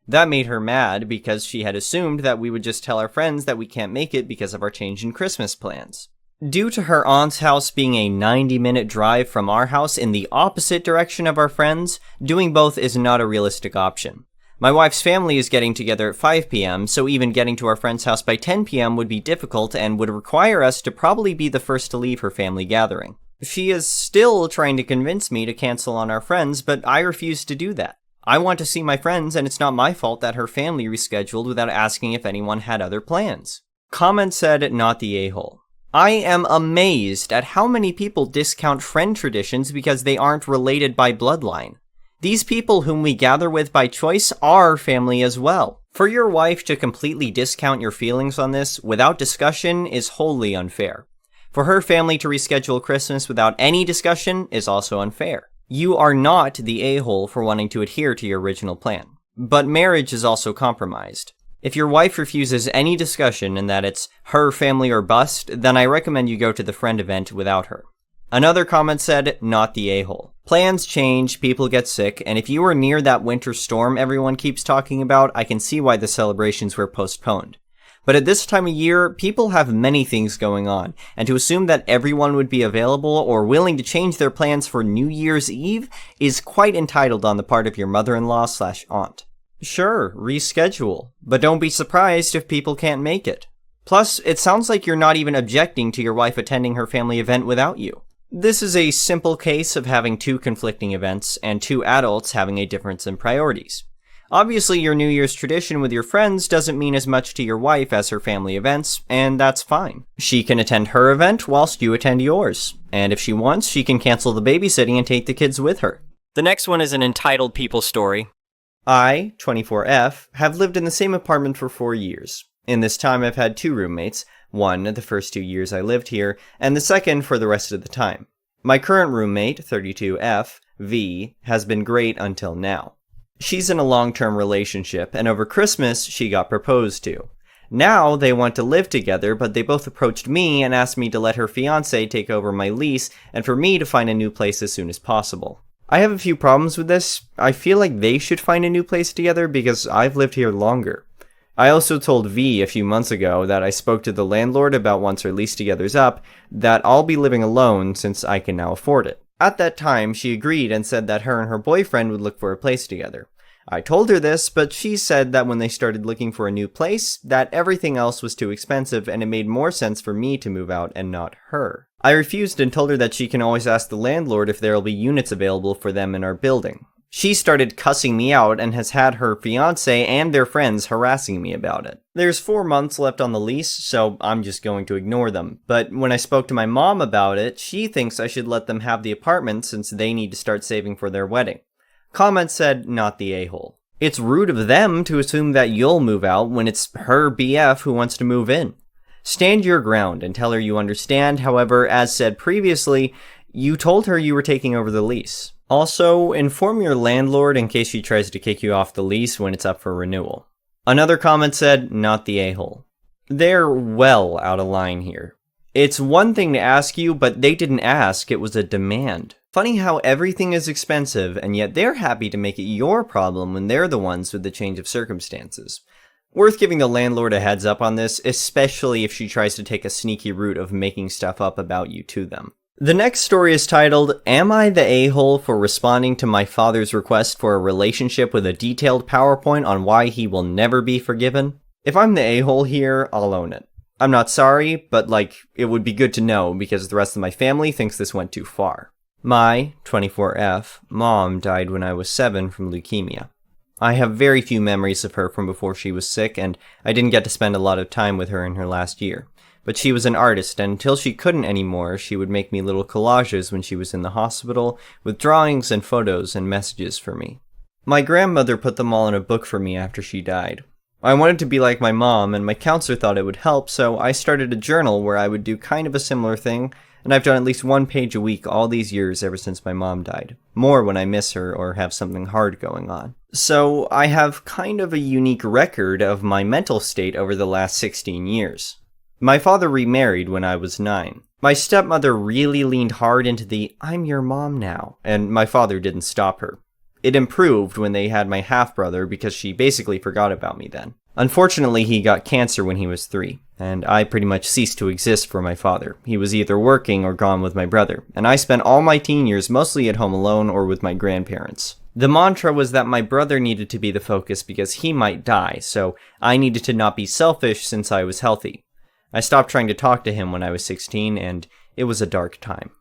That made her mad because she had assumed that we would just tell our friends that we can't make it because of our change in Christmas plans. Due to her aunt's house being a 90-minute drive from our house in the opposite direction of our friends, doing both is not a realistic option. My wife's family is getting together at 5 p.m., so even getting to our friend's house by 10 p.m. would be difficult and would require us to probably be the first to leave her family gathering. She is still trying to convince me to cancel on our friends, but I refuse to do that. I want to see my friends, and it's not my fault that her family rescheduled without asking if anyone had other plans. Comment said, not the a-hole. I am amazed at how many people discount friend traditions because they aren't related by bloodline. These people whom we gather with by choice are family as well. For your wife to completely discount your feelings on this without discussion is wholly unfair. For her family to reschedule Christmas without any discussion is also unfair. You are not the a-hole for wanting to adhere to your original plan. But marriage is also compromised. If your wife refuses any discussion and that it's her family or bust, then I recommend you go to the friend event without her. Another comment said, not the a-hole. Plans change, people get sick, and if you were near that winter storm everyone keeps talking about, I can see why the celebrations were postponed. But at this time of year, people have many things going on, and to assume that everyone would be available or willing to change their plans for New Year's Eve is quite entitled on the part of your mother-in-law/aunt. Sure, reschedule, but don't be surprised if people can't make it. Plus, it sounds like you're not even objecting to your wife attending her family event without you. This is a simple case of having 2 conflicting events and 2 adults having a difference in priorities. Obviously, your New Year's tradition with your friends doesn't mean as much to your wife as her family events, and that's fine. She can attend her event whilst you attend yours, and if she wants, she can cancel the babysitting and take the kids with her. The next one is an entitled people story. I, 24F, have lived in the same apartment for 4 years. In this time, I've had 2 roommates, one the first 2 years I lived here, and the second for the rest of the time. My current roommate, 32F, V, has been great until now. She's in a long-term relationship, and over Christmas, she got proposed to. Now, they want to live together, but they both approached me and asked me to let her fiancé take over my lease, and for me to find a new place as soon as possible. I have a few problems with this. I feel like they should find a new place together because I've lived here longer. I also told V a few months ago that I spoke to the landlord about once our lease together's up, that I'll be living alone since I can now afford it. At that time, she agreed and said that her and her boyfriend would look for a place together. I told her this, but she said that when they started looking for a new place, that everything else was too expensive and it made more sense for me to move out and not her. I refused and told her that she can always ask the landlord if there will be units available for them in our building. She started cussing me out and has had her fiancé and their friends harassing me about it. There's 4 months left on the lease, so I'm just going to ignore them. But when I spoke to my mom about it, she thinks I should let them have the apartment since they need to start saving for their wedding. Comment said, not the a-hole. It's rude of them to assume that you'll move out when it's her BF who wants to move in. Stand your ground and tell her you understand. However, as said previously, you told her you were taking over the lease. Also, inform your landlord in case she tries to kick you off the lease when it's up for renewal. Another comment said, not the a-hole. They're well out of line here. It's one thing to ask you, but they didn't ask, it was a demand. Funny how everything is expensive, and yet they're happy to make it your problem when they're the ones with the change of circumstances. Worth giving the landlord a heads up on this, especially if she tries to take a sneaky route of making stuff up about you to them. The next story is titled, Am I the A-hole for responding to my father's request for a relationship with a detailed PowerPoint on why he will never be forgiven? If I'm the a-hole here, I'll own it. I'm not sorry, but it would be good to know because the rest of my family thinks this went too far. My, 24F, mom died when I was 7 from leukemia. I have very few memories of her from before she was sick, and I didn't get to spend a lot of time with her in her last year. But she was an artist, and until she couldn't anymore, she would make me little collages when she was in the hospital, with drawings and photos and messages for me. My grandmother put them all in a book for me after she died. I wanted to be like my mom, and my counselor thought it would help, so I started a journal where I would do kind of a similar thing, and I've done at least 1 page a week all these years ever since my mom died. More when I miss her or have something hard going on. So I have kind of a unique record of my mental state over the last 16 years. My father remarried when I was 9. My stepmother really leaned hard into the, I'm your mom now, and my father didn't stop her. It improved when they had my half-brother because she basically forgot about me then. Unfortunately, he got cancer when he was 3, and I pretty much ceased to exist for my father. He was either working or gone with my brother, and I spent all my teen years mostly at home alone or with my grandparents. The mantra was that my brother needed to be the focus because he might die, so I needed to not be selfish since I was healthy. I stopped trying to talk to him when I was 16, and it was a dark time.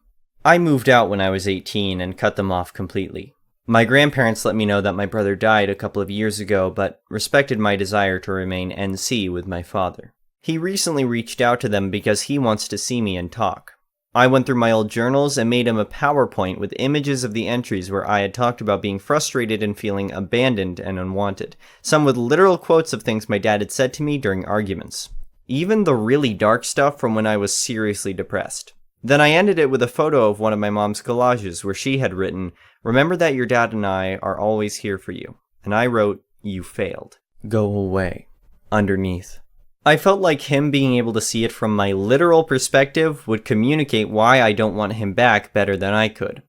I moved out when I was 18 and cut them off completely. My grandparents let me know that my brother died a couple of years ago, but respected my desire to remain NC with my father. He recently reached out to them because he wants to see me and talk. I went through my old journals and made him a PowerPoint with images of the entries where I had talked about being frustrated and feeling abandoned and unwanted, some with literal quotes of things my dad had said to me during arguments. Even the really dark stuff from when I was seriously depressed. Then I ended it with a photo of one of my mom's collages where she had written, "Remember that your dad and I are always here for you." And I wrote, "You failed. Go away." Underneath. I felt like him being able to see it from my literal perspective would communicate why I don't want him back better than I could.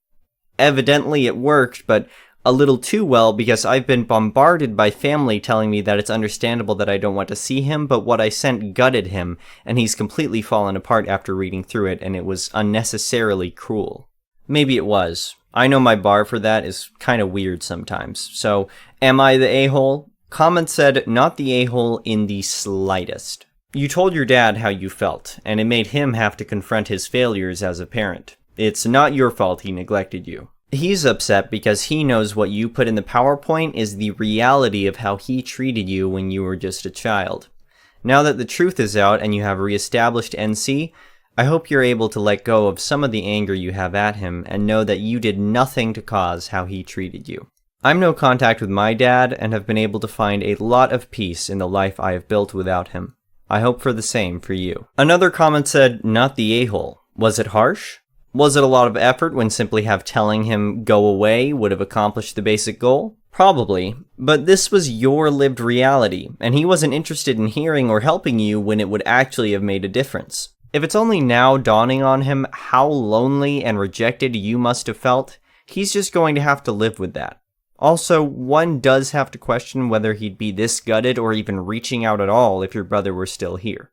Evidently it worked, but a little too well because I've been bombarded by family telling me that it's understandable that I don't want to see him, but what I sent gutted him, and he's completely fallen apart after reading through it, and it was unnecessarily cruel. Maybe it was. I know my bar for that is kind of weird sometimes. So, am I the a-hole? Comment said, not the a-hole in the slightest. You told your dad how you felt, and it made him have to confront his failures as a parent. It's not your fault he neglected you. He's upset because he knows what you put in the PowerPoint is the reality of how he treated you when you were just a child. Now that the truth is out and you have reestablished NC, I hope you're able to let go of some of the anger you have at him and know that you did nothing to cause how he treated you. I'm no contact with my dad and have been able to find a lot of peace in the life I have built without him. I hope for the same for you. Another comment said, not the a-hole. Was it harsh? Was it a lot of effort when simply telling him go away would have accomplished the basic goal? Probably, but this was your lived reality, and he wasn't interested in hearing or helping you when it would actually have made a difference. If it's only now dawning on him how lonely and rejected you must have felt, he's just going to have to live with that. Also, one does have to question whether he'd be this gutted or even reaching out at all if your brother were still here.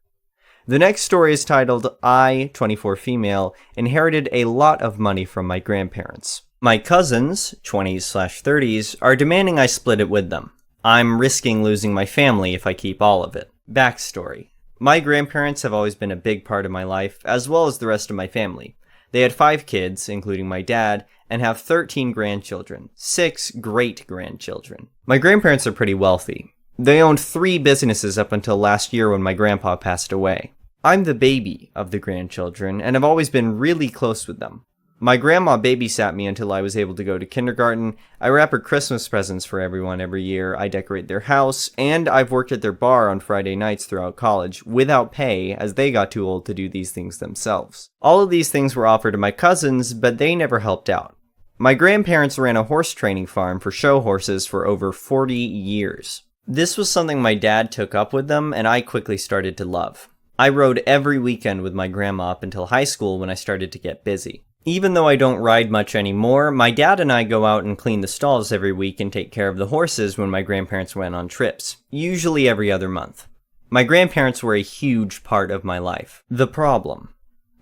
The next story is titled, I, 24 female, inherited a lot of money from my grandparents. My cousins, 20s/30s, are demanding I split it with them. I'm risking losing my family if I keep all of it. Backstory. My grandparents have always been a big part of my life, as well as the rest of my family. They had 5 kids, including my dad, and have 13 grandchildren, 6 great-grandchildren. My grandparents are pretty wealthy. They owned 3 businesses up until last year when my grandpa passed away. I'm the baby of the grandchildren, and have always been really close with them. My grandma babysat me until I was able to go to kindergarten. I wrap her Christmas presents for everyone every year, I decorate their house, and I've worked at their bar on Friday nights throughout college, without pay, as they got too old to do these things themselves. All of these things were offered to my cousins, but they never helped out. My grandparents ran a horse training farm for show horses for over 40 years. This was something my dad took up with them, and I quickly started to love. I rode every weekend with my grandma up until high school when I started to get busy. Even though I don't ride much anymore, my dad and I go out and clean the stalls every week and take care of the horses when my grandparents went on trips, usually every other month. My grandparents were a huge part of my life. The problem: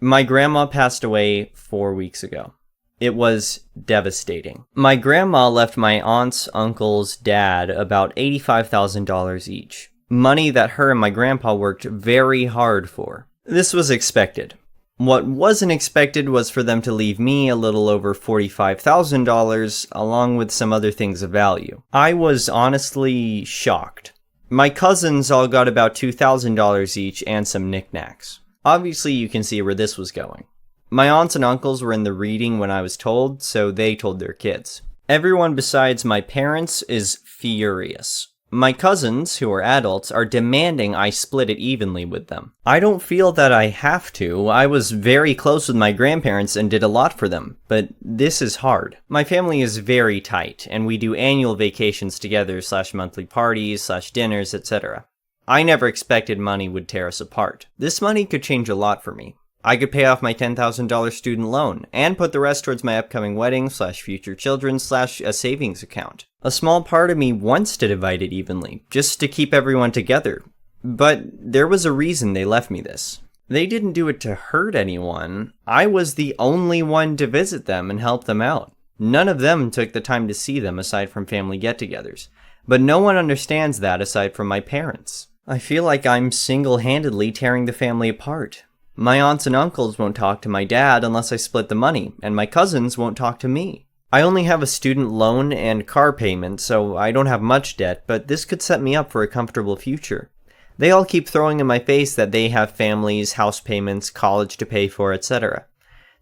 my grandma passed away 4 weeks ago. It was devastating. My grandma left my aunt's uncle's dad about $85,000 each, money that her and my grandpa worked very hard for. This was expected. What wasn't expected was for them to leave me a little over $45,000, along with some other things of value. I was honestly shocked. My cousins all got about $2,000 each and some knickknacks. Obviously, you can see where this was going. My aunts and uncles were in the reading when I was told, so they told their kids. Everyone besides my parents is furious. My cousins, who are adults, are demanding I split it evenly with them. I don't feel that I have to. I was very close with my grandparents and did a lot for them, but this is hard. My family is very tight, and we do annual vacations together / monthly parties / dinners, etc. I never expected money would tear us apart. This money could change a lot for me. I could pay off my $10,000 student loan and put the rest towards my upcoming wedding / future children / a savings account. A small part of me wants to divide it evenly, just to keep everyone together. But there was a reason they left me this. They didn't do it to hurt anyone. I was the only one to visit them and help them out. None of them took the time to see them aside from family get-togethers. But no one understands that aside from my parents. I feel like I'm single-handedly tearing the family apart. My aunts and uncles won't talk to my dad unless I split the money, and my cousins won't talk to me. I only have a student loan and car payment, so I don't have much debt, but this could set me up for a comfortable future. They all keep throwing in my face that they have families, house payments, college to pay for, etc.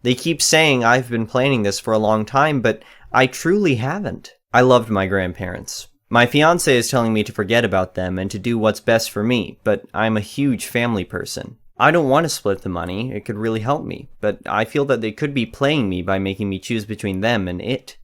They keep saying I've been planning this for a long time, but I truly haven't. I loved my grandparents. My fiancé is telling me to forget about them and to do what's best for me, but I'm a huge family person. I don't want to split the money, it could really help me, but I feel that they could be playing me by making me choose between them and it.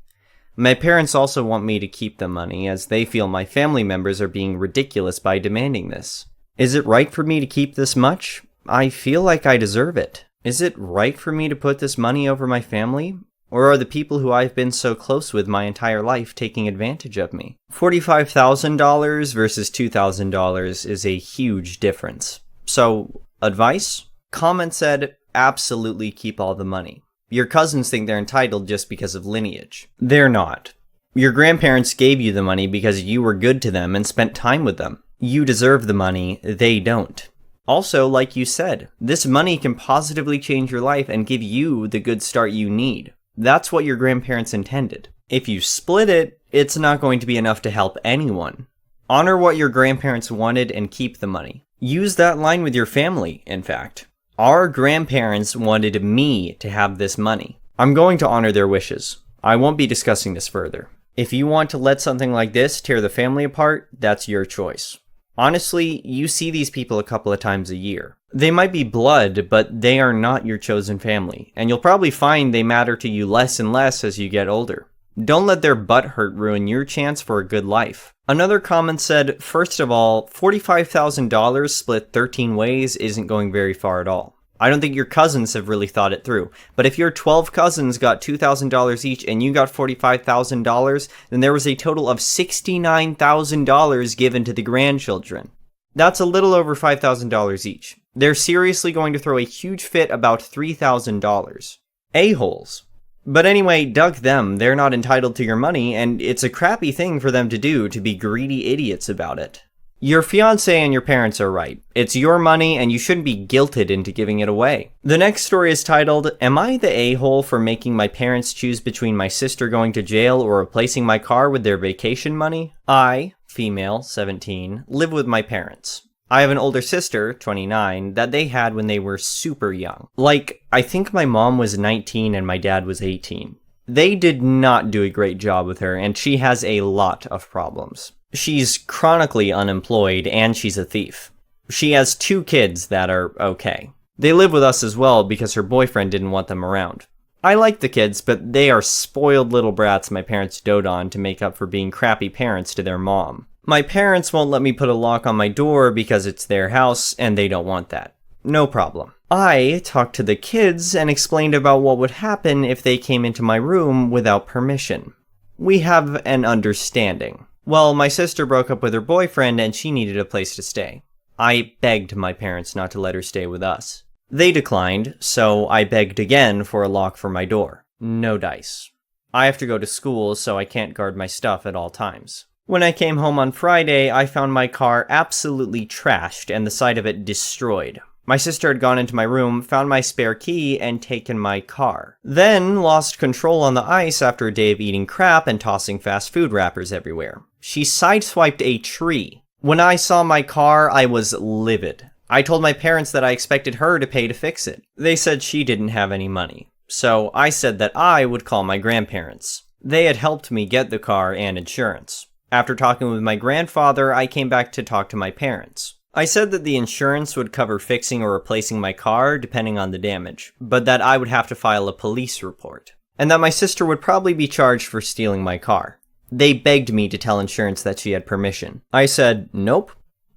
My parents also want me to keep the money, as they feel my family members are being ridiculous by demanding this. Is it right for me to keep this much? I feel like I deserve it. Is it right for me to put this money over my family? Or are the people who I've been so close with my entire life taking advantage of me? $45,000 versus $2,000 is a huge difference. So, advice? Comment said, absolutely keep all the money. Your cousins think they're entitled just because of lineage. They're not. Your grandparents gave you the money because you were good to them and spent time with them. You deserve the money, they don't. Also, like you said, this money can positively change your life and give you the good start you need. That's what your grandparents intended. If you split it, it's not going to be enough to help anyone. Honor what your grandparents wanted and keep the money. Use that line with your family, in fact. Our grandparents wanted me to have this money. I'm going to honor their wishes. I won't be discussing this further. If you want to let something like this tear the family apart, that's your choice. Honestly, you see these people a couple of times a year. They might be blood, but they are not your chosen family, and you'll probably find they matter to you less and less as you get older. Don't let their butthurt ruin your chance for a good life. Another comment said, first of all, $45,000 split 13 ways isn't going very far at all. I don't think your cousins have really thought it through, but if your 12 cousins got $2,000 each and you got $45,000, then there was a total of $69,000 given to the grandchildren. That's a little over $5,000 each. They're seriously going to throw a huge fit about $3,000. A-holes. But anyway, duck them, they're not entitled to your money, and it's a crappy thing for them to do to be greedy idiots about it. Your fiancé and your parents are right. It's your money, and you shouldn't be guilted into giving it away. The next story is titled, Am I the a-hole for making my parents choose between my sister going to jail or replacing my car with their vacation money? I, female, 17, live with my parents. I have an older sister, 29, that they had when they were super young. Like, I think my mom was 19 and my dad was 18. They did not do a great job with her, and she has a lot of problems. She's chronically unemployed, and she's a thief. She has 2 kids that are okay. They live with us as well because her boyfriend didn't want them around. I like the kids, but they are spoiled little brats my parents dote on to make up for being crappy parents to their mom. My parents won't let me put a lock on my door because it's their house, and they don't want that. No problem. I talked to the kids and explained about what would happen if they came into my room without permission. We have an understanding. Well, my sister broke up with her boyfriend and she needed a place to stay. I begged my parents not to let her stay with us. They declined, so I begged again for a lock for my door. No dice. I have to go to school, so I can't guard my stuff at all times. When I came home on Friday, I found my car absolutely trashed and the side of it destroyed. My sister had gone into my room, found my spare key, and taken my car. Then lost control on the ice after a day of eating crap and tossing fast food wrappers everywhere. She sideswiped a tree. When I saw my car, I was livid. I told my parents that I expected her to pay to fix it. They said she didn't have any money. So I said that I would call my grandparents. They had helped me get the car and insurance. After talking with my grandfather, I came back to talk to my parents. I said that the insurance would cover fixing or replacing my car, depending on the damage, but that I would have to file a police report, and that my sister would probably be charged for stealing my car. They begged me to tell insurance that she had permission. I said, nope.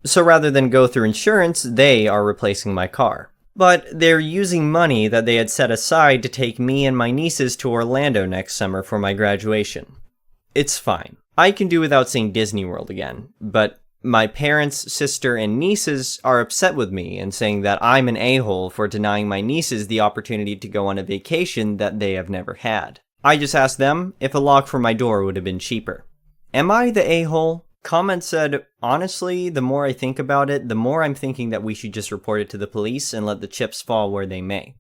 So rather than go through insurance, they are replacing my car. But they're using money that they had set aside to take me and my nieces to Orlando next summer for my graduation. It's fine. I can do without seeing Disney World again, but my parents, sister, and nieces are upset with me and saying that I'm an a-hole for denying my nieces the opportunity to go on a vacation that they have never had. I just asked them if a lock for my door would have been cheaper. Am I the a-hole? Comment said, honestly, the more I think about it, the more I'm thinking that we should just report it to the police and let the chips fall where they may.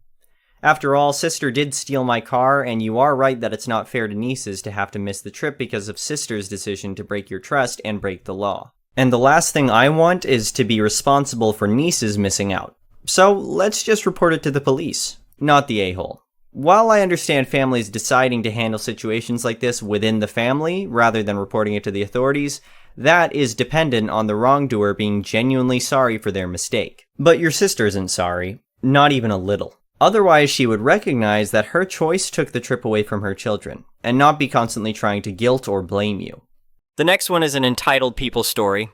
After all, sister did steal my car, and you are right that it's not fair to nieces to have to miss the trip because of sister's decision to break your trust and break the law. And the last thing I want is to be responsible for nieces missing out. So let's just report it to the police, not the a-hole. While I understand families deciding to handle situations like this within the family rather than reporting it to the authorities, that is dependent on the wrongdoer being genuinely sorry for their mistake. But your sister isn't sorry, not even a little. Otherwise, she would recognize that her choice took the trip away from her children, and not be constantly trying to guilt or blame you. The next one is an entitled people story.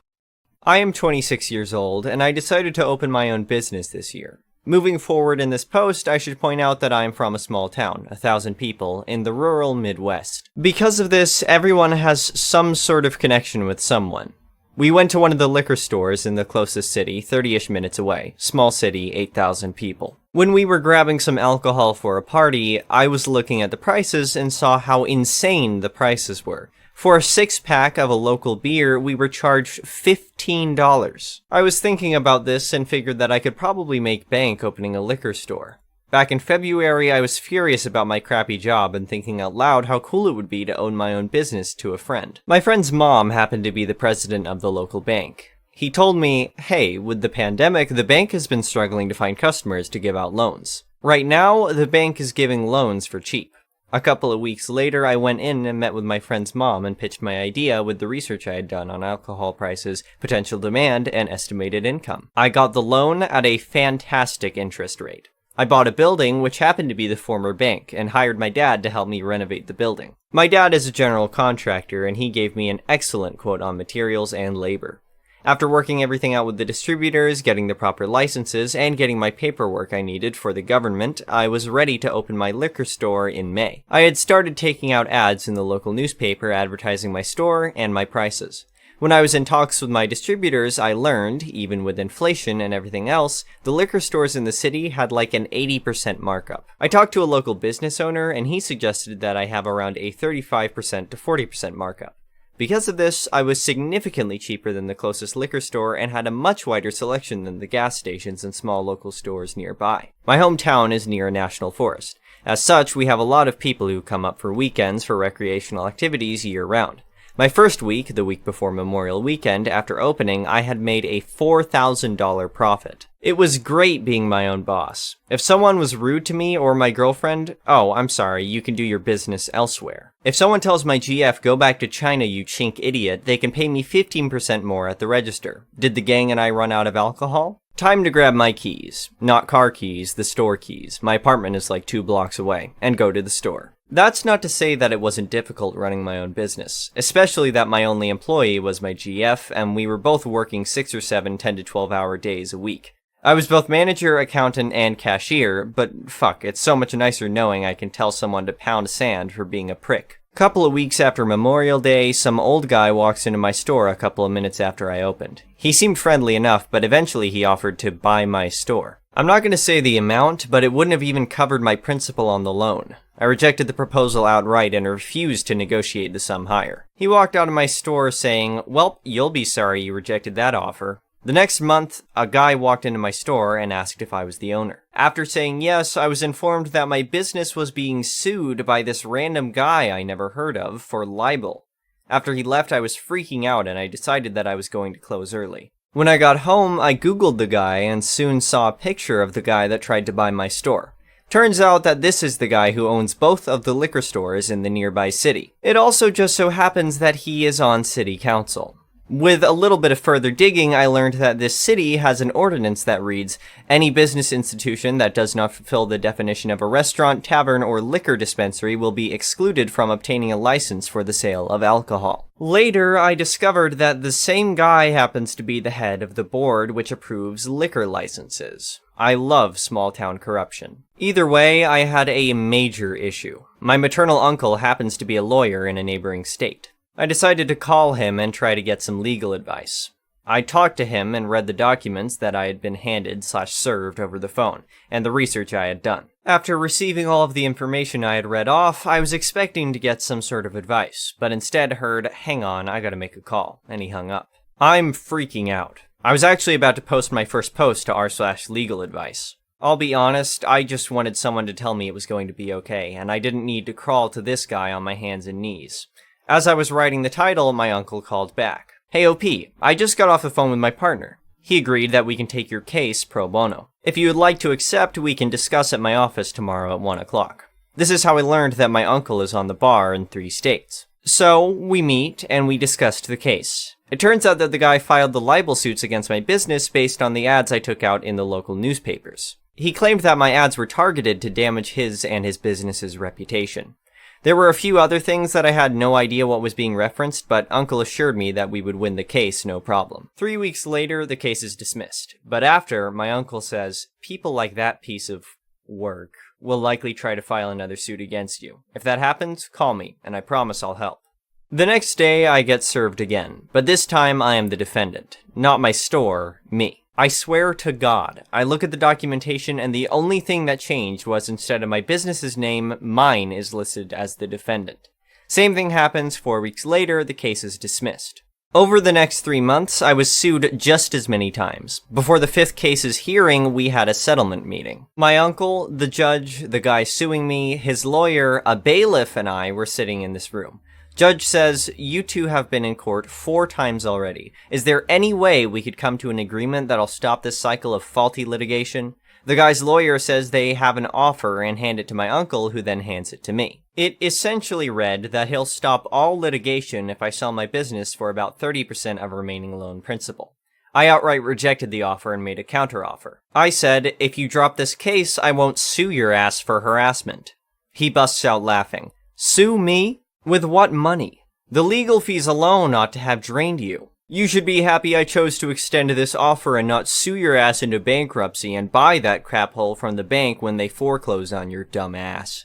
I am 26 years old, and I decided to open my own business this year. Moving forward in this post, I should point out that I am from a small town, 1,000 people, in the rural Midwest. Because of this, everyone has some sort of connection with someone. We went to one of the liquor stores in the closest city, 30-ish minutes away. Small city, 8,000 people. When we were grabbing some alcohol for a party, I was looking at the prices and saw how insane the prices were. For a 6-pack of a local beer, we were charged $15. I was thinking about this and figured that I could probably make bank opening a liquor store. Back in February, I was furious about my crappy job and thinking out loud how cool it would be to own my own business to a friend. My friend's mom happened to be the president of the local bank. He told me, hey, with the pandemic, the bank has been struggling to find customers to give out loans. Right now, the bank is giving loans for cheap. A couple of weeks later, I went in and met with my friend's mom and pitched my idea with the research I had done on alcohol prices, potential demand, and estimated income. I got the loan at a fantastic interest rate. I bought a building, which happened to be the former bank, and hired my dad to help me renovate the building. My dad is a general contractor, and he gave me an excellent quote on materials and labor. After working everything out with the distributors, getting the proper licenses, and getting my paperwork I needed for the government, I was ready to open my liquor store in May. I had started taking out ads in the local newspaper advertising my store and my prices. When I was in talks with my distributors, I learned, even with inflation and everything else, the liquor stores in the city had like an 80% markup. I talked to a local business owner, and he suggested that I have around a 35% to 40% markup. Because of this, I was significantly cheaper than the closest liquor store and had a much wider selection than the gas stations and small local stores nearby. My hometown is near a national forest. As such, we have a lot of people who come up for weekends for recreational activities year-round. My first week, the week before Memorial Weekend, after opening, I had made a $4,000 profit. It was great being my own boss. If someone was rude to me or my girlfriend, oh, I'm sorry, you can do your business elsewhere. If someone tells my GF, go back to China, you chink idiot, they can pay me 15% more at the register. Did the gang and I run out of alcohol? Time to grab my keys. Not car keys, the store keys. My apartment is like 2 blocks away. And go to the store. That's not to say that it wasn't difficult running my own business, especially that my only employee was my GF, and we were both working 6 or 7 10 to 12 hour days a week. I was both manager, accountant, and cashier, but fuck, it's so much nicer knowing I can tell someone to pound sand for being a prick. Couple of weeks after Memorial Day, some old guy walks into my store a couple of minutes after I opened. He seemed friendly enough, but eventually he offered to buy my store. I'm not going to say the amount, but it wouldn't have even covered my principal on the loan. I rejected the proposal outright and refused to negotiate the sum higher. He walked out of my store saying, "Well, you'll be sorry you rejected that offer." The next month, a guy walked into my store and asked if I was the owner. After saying yes, I was informed that my business was being sued by this random guy I never heard of for libel. After he left, I was freaking out and I decided that I was going to close early. When I got home, I googled the guy and soon saw a picture of the guy that tried to buy my store. Turns out that this is the guy who owns both of the liquor stores in the nearby city. It also just so happens that he is on city council. With a little bit of further digging, I learned that this city has an ordinance that reads, "Any business institution that does not fulfill the definition of a restaurant, tavern, or liquor dispensary will be excluded from obtaining a license for the sale of alcohol." Later, I discovered that the same guy happens to be the head of the board which approves liquor licenses. I love small-town corruption. Either way, I had a major issue. My maternal uncle happens to be a lawyer in a neighboring state. I decided to call him and try to get some legal advice. I talked to him and read the documents that I had been handed/served over the phone, and the research I had done. After receiving all of the information I had read off, I was expecting to get some sort of advice, but instead heard, "Hang on, I gotta make a call," and he hung up. I'm freaking out. I was actually about to post my first post to r/legal advice. I'll be honest, I just wanted someone to tell me it was going to be okay, and I didn't need to crawl to this guy on my hands and knees. As I was writing the title, my uncle called back. "Hey OP, I just got off the phone with my partner. He agreed that we can take your case pro bono. If you would like to accept, we can discuss at my office tomorrow at 1 o'clock. This is how I learned that my uncle is on the bar in 3 states. So, we meet, and we discussed the case. It turns out that the guy filed the libel suits against my business based on the ads I took out in the local newspapers. He claimed that my ads were targeted to damage his and his business's reputation. There were a few other things that I had no idea what was being referenced, but Uncle assured me that we would win the case no problem. 3 weeks later, the case is dismissed. But after, my uncle says, "People like that piece of work will likely try to file another suit against you. If that happens, call me, and I promise I'll help." The next day, I get served again, but this time I am the defendant. Not my store, me. I swear to God, I look at the documentation and the only thing that changed was instead of my business's name, mine is listed as the defendant. Same thing happens 4 weeks later, the case is dismissed. Over the next 3 months, I was sued just as many times. Before the 5th case's hearing, we had a settlement meeting. My uncle, the judge, the guy suing me, his lawyer, a bailiff, and I were sitting in this room. Judge says, "You two have been in court 4 times already. Is there any way we could come to an agreement that'll stop this cycle of faulty litigation?" The guy's lawyer says they have an offer and hand it to my uncle, who then hands it to me. It essentially read that he'll stop all litigation if I sell my business for about 30% of remaining loan principal. I outright rejected the offer and made a counteroffer. I said, "If you drop this case, I won't sue your ass for harassment." He busts out laughing. "Sue me? With what money? The legal fees alone ought to have drained you. You should be happy I chose to extend this offer and not sue your ass into bankruptcy and buy that crap hole from the bank when they foreclose on your dumb ass."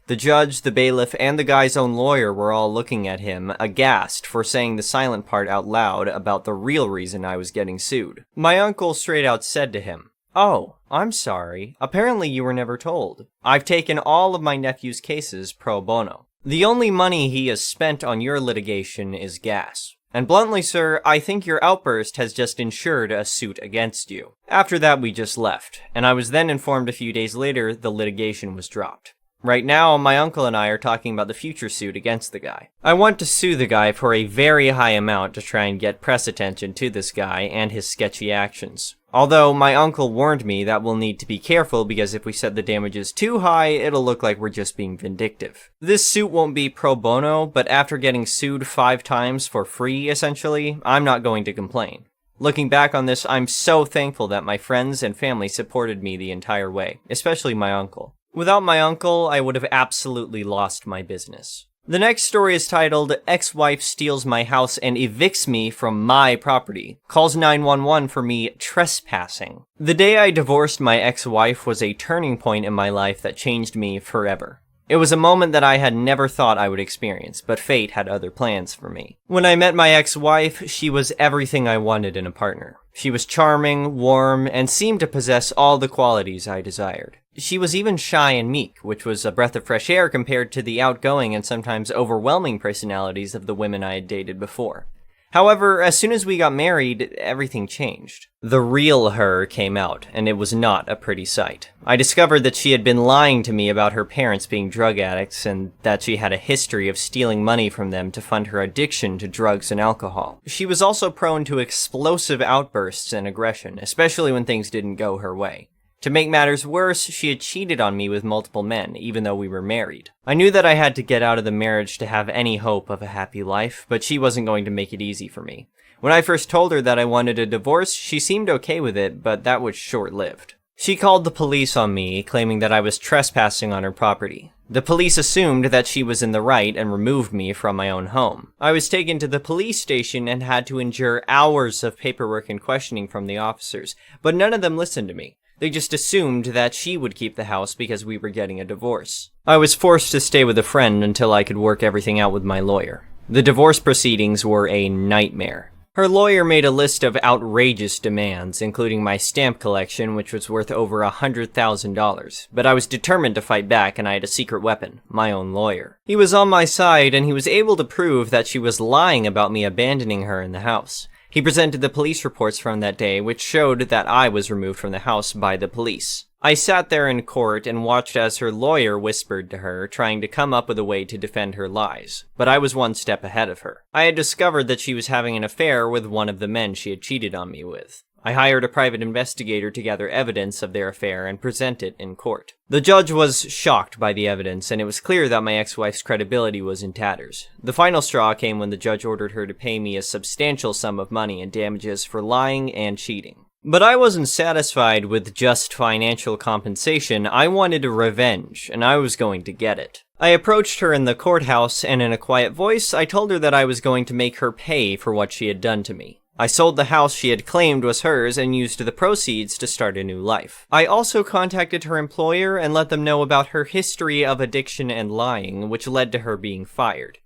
The judge, the bailiff, and the guy's own lawyer were all looking at him, aghast for saying the silent part out loud about the real reason I was getting sued. My uncle straight out said to him, "Oh, I'm sorry. Apparently you were never told. I've taken all of my nephew's cases pro bono. The only money he has spent on your litigation is gas. And bluntly, sir, I think your outburst has just insured a suit against you." After that, we just left, and I was then informed a few days later the litigation was dropped. Right now, my uncle and I are talking about the future suit against the guy. I want to sue the guy for a very high amount to try and get press attention to this guy and his sketchy actions. Although, my uncle warned me that we'll need to be careful because if we set the damages too high, it'll look like we're just being vindictive. This suit won't be pro bono, but after getting sued 5 times for free, essentially, I'm not going to complain. Looking back on this, I'm so thankful that my friends and family supported me the entire way, especially my uncle. Without my uncle, I would have absolutely lost my business. The next story is titled, Ex-Wife Steals My House and Evicts Me from My Property. Calls 911 for me trespassing. The day I divorced my ex-wife was a turning point in my life that changed me forever. It was a moment that I had never thought I would experience, but fate had other plans for me. When I met my ex-wife, she was everything I wanted in a partner. She was charming, warm, and seemed to possess all the qualities I desired. She was even shy and meek, which was a breath of fresh air compared to the outgoing and sometimes overwhelming personalities of the women I had dated before. However, as soon as we got married, everything changed. The real her came out, and it was not a pretty sight. I discovered that she had been lying to me about her parents being drug addicts, and that she had a history of stealing money from them to fund her addiction to drugs and alcohol. She was also prone to explosive outbursts and aggression, especially when things didn't go her way. To make matters worse, she had cheated on me with multiple men, even though we were married. I knew that I had to get out of the marriage to have any hope of a happy life, but she wasn't going to make it easy for me. When I first told her that I wanted a divorce, she seemed okay with it, but that was short-lived. She called the police on me, claiming that I was trespassing on her property. The police assumed that she was in the right and removed me from my own home. I was taken to the police station and had to endure hours of paperwork and questioning from the officers, but none of them listened to me. They just assumed that she would keep the house because we were getting a divorce. I was forced to stay with a friend until I could work everything out with my lawyer. The divorce proceedings were a nightmare. Her lawyer made a list of outrageous demands, including my stamp collection, which was worth over $100,000. But I was determined to fight back, and I had a secret weapon, my own lawyer. He was on my side, and he was able to prove that she was lying about me abandoning her in the house. He presented the police reports from that day, which showed that I was removed from the house by the police. I sat there in court and watched as her lawyer whispered to her, trying to come up with a way to defend her lies. But I was one step ahead of her. I had discovered that she was having an affair with one of the men she had cheated on me with. I hired a private investigator to gather evidence of their affair and present it in court. The judge was shocked by the evidence, and it was clear that my ex-wife's credibility was in tatters. The final straw came when the judge ordered her to pay me a substantial sum of money in damages for lying and cheating. But I wasn't satisfied with just financial compensation. I wanted revenge, and I was going to get it. I approached her in the courthouse, and in a quiet voice, I told her that I was going to make her pay for what she had done to me. I sold the house she had claimed was hers and used the proceeds to start a new life. I also contacted her employer and let them know about her history of addiction and lying, which led to her being fired.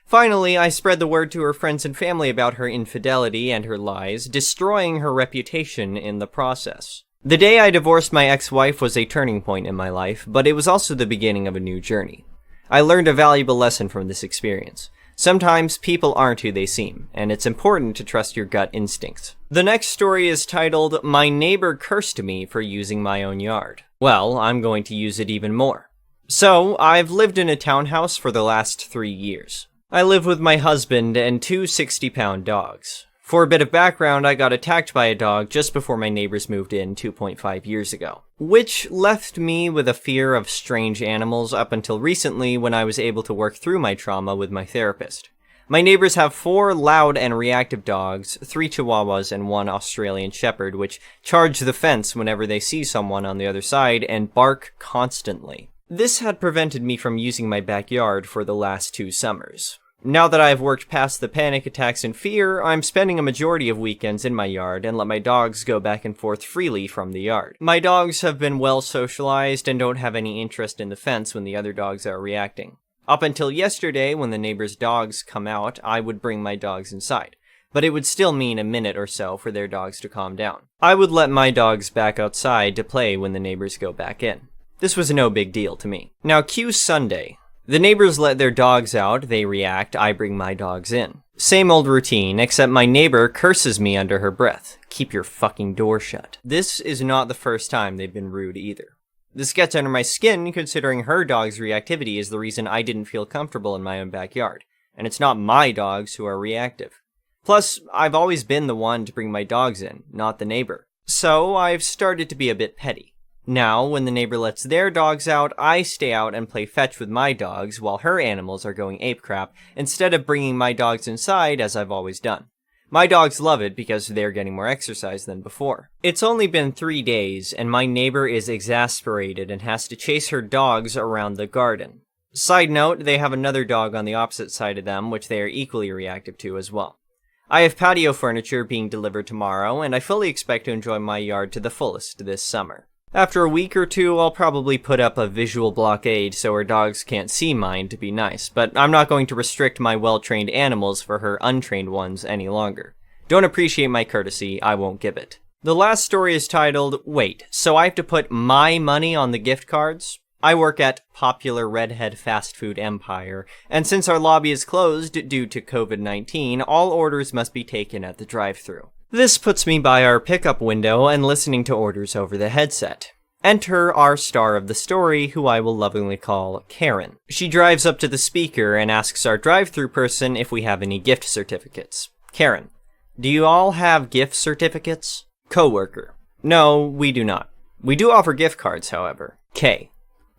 Finally, I spread the word to her friends and family about her infidelity and her lies, destroying her reputation in the process. The day I divorced my ex-wife was a turning point in my life, but it was also the beginning of a new journey. I learned a valuable lesson from this experience. Sometimes people aren't who they seem, and it's important to trust your gut instincts. The next story is titled, My Neighbor Cursed Me for Using My Own Yard. Well, I'm going to use it even more. So, I've lived in a townhouse for the last 3 years. I live with my husband and 2 60-pound dogs. For a bit of background, I got attacked by a dog just before my neighbors moved in 2.5 years ago, which left me with a fear of strange animals up until recently when I was able to work through my trauma with my therapist. My neighbors have 4 loud and reactive dogs, 3 Chihuahuas, and 1 Australian Shepherd, which charge the fence whenever they see someone on the other side and bark constantly. This had prevented me from using my backyard for the last 2 summers. Now that I've worked past the panic attacks and fear, I'm spending a majority of weekends in my yard and let my dogs go back and forth freely from the yard. My dogs have been well socialized and don't have any interest in the fence when the other dogs are reacting. Up until yesterday, when the neighbors' dogs come out, I would bring my dogs inside. But it would still mean a minute or so for their dogs to calm down. I would let my dogs back outside to play when the neighbors go back in. This was no big deal to me. Now cue Sunday. The neighbors let their dogs out, they react, I bring my dogs in. Same old routine, except my neighbor curses me under her breath. Keep your fucking door shut. This is not the first time they've been rude either. This gets under my skin, considering her dog's reactivity is the reason I didn't feel comfortable in my own backyard. And it's not my dogs who are reactive. Plus, I've always been the one to bring my dogs in, not the neighbor. So, I've started to be a bit petty. Now, when the neighbor lets their dogs out, I stay out and play fetch with my dogs while her animals are going apecrap, instead of bringing my dogs inside as I've always done. My dogs love it because they're getting more exercise than before. It's only been 3 days, and my neighbor is exasperated and has to chase her dogs around the garden. Side note, they have another dog on the opposite side of them, which they are equally reactive to as well. I have patio furniture being delivered tomorrow, and I fully expect to enjoy my yard to the fullest this summer. After a week or two, I'll probably put up a visual blockade so her dogs can't see mine to be nice, but I'm not going to restrict my well-trained animals for her untrained ones any longer. Don't appreciate my courtesy, I won't give it. The last story is titled, Wait, so I have to put my money on the gift cards? I work at popular redhead fast food empire, and since our lobby is closed due to COVID-19, all orders must be taken at the drive-thru. This puts me by our pickup window and listening to orders over the headset. Enter our star of the story, who I will lovingly call Karen. She drives up to the speaker and asks our drive-thru person if we have any gift certificates. Karen, do you all have gift certificates? Coworker, no, we do not. We do offer gift cards, however. K,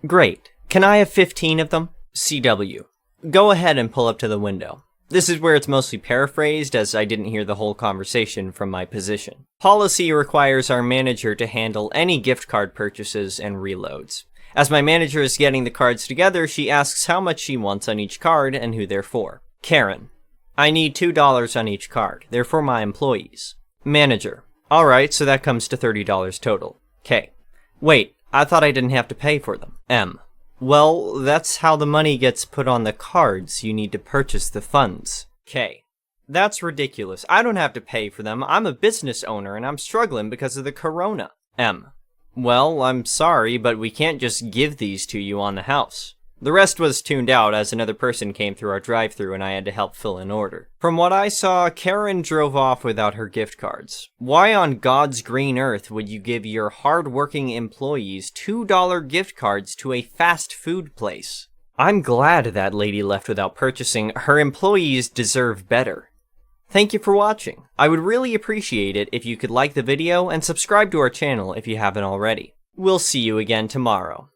great. Can I have 15 of them? CW, go ahead and pull up to the window. This is where it's mostly paraphrased, as I didn't hear the whole conversation from my position. Policy requires our manager to handle any gift card purchases and reloads. As my manager is getting the cards together, she asks how much she wants on each card and who they're for. Karen, I need $2 on each card. They're for my employees. Manager, alright, so that comes to $30 total. K, wait, I thought I didn't have to pay for them. M, well, that's how the money gets put on the cards. You need to purchase the funds. K, that's ridiculous. I don't have to pay for them. I'm a business owner and I'm struggling because of the corona. M, well, I'm sorry, but we can't just give these to you on the house. The rest was tuned out as another person came through our drive-thru and I had to help fill an order. From what I saw, Karen drove off without her gift cards. Why on God's green earth would you give your hard-working employees $2 gift cards to a fast food place? I'm glad that lady left without purchasing. Her employees deserve better. Thank you for watching. I would really appreciate it if you could like the video and subscribe to our channel if you haven't already. We'll see you again tomorrow.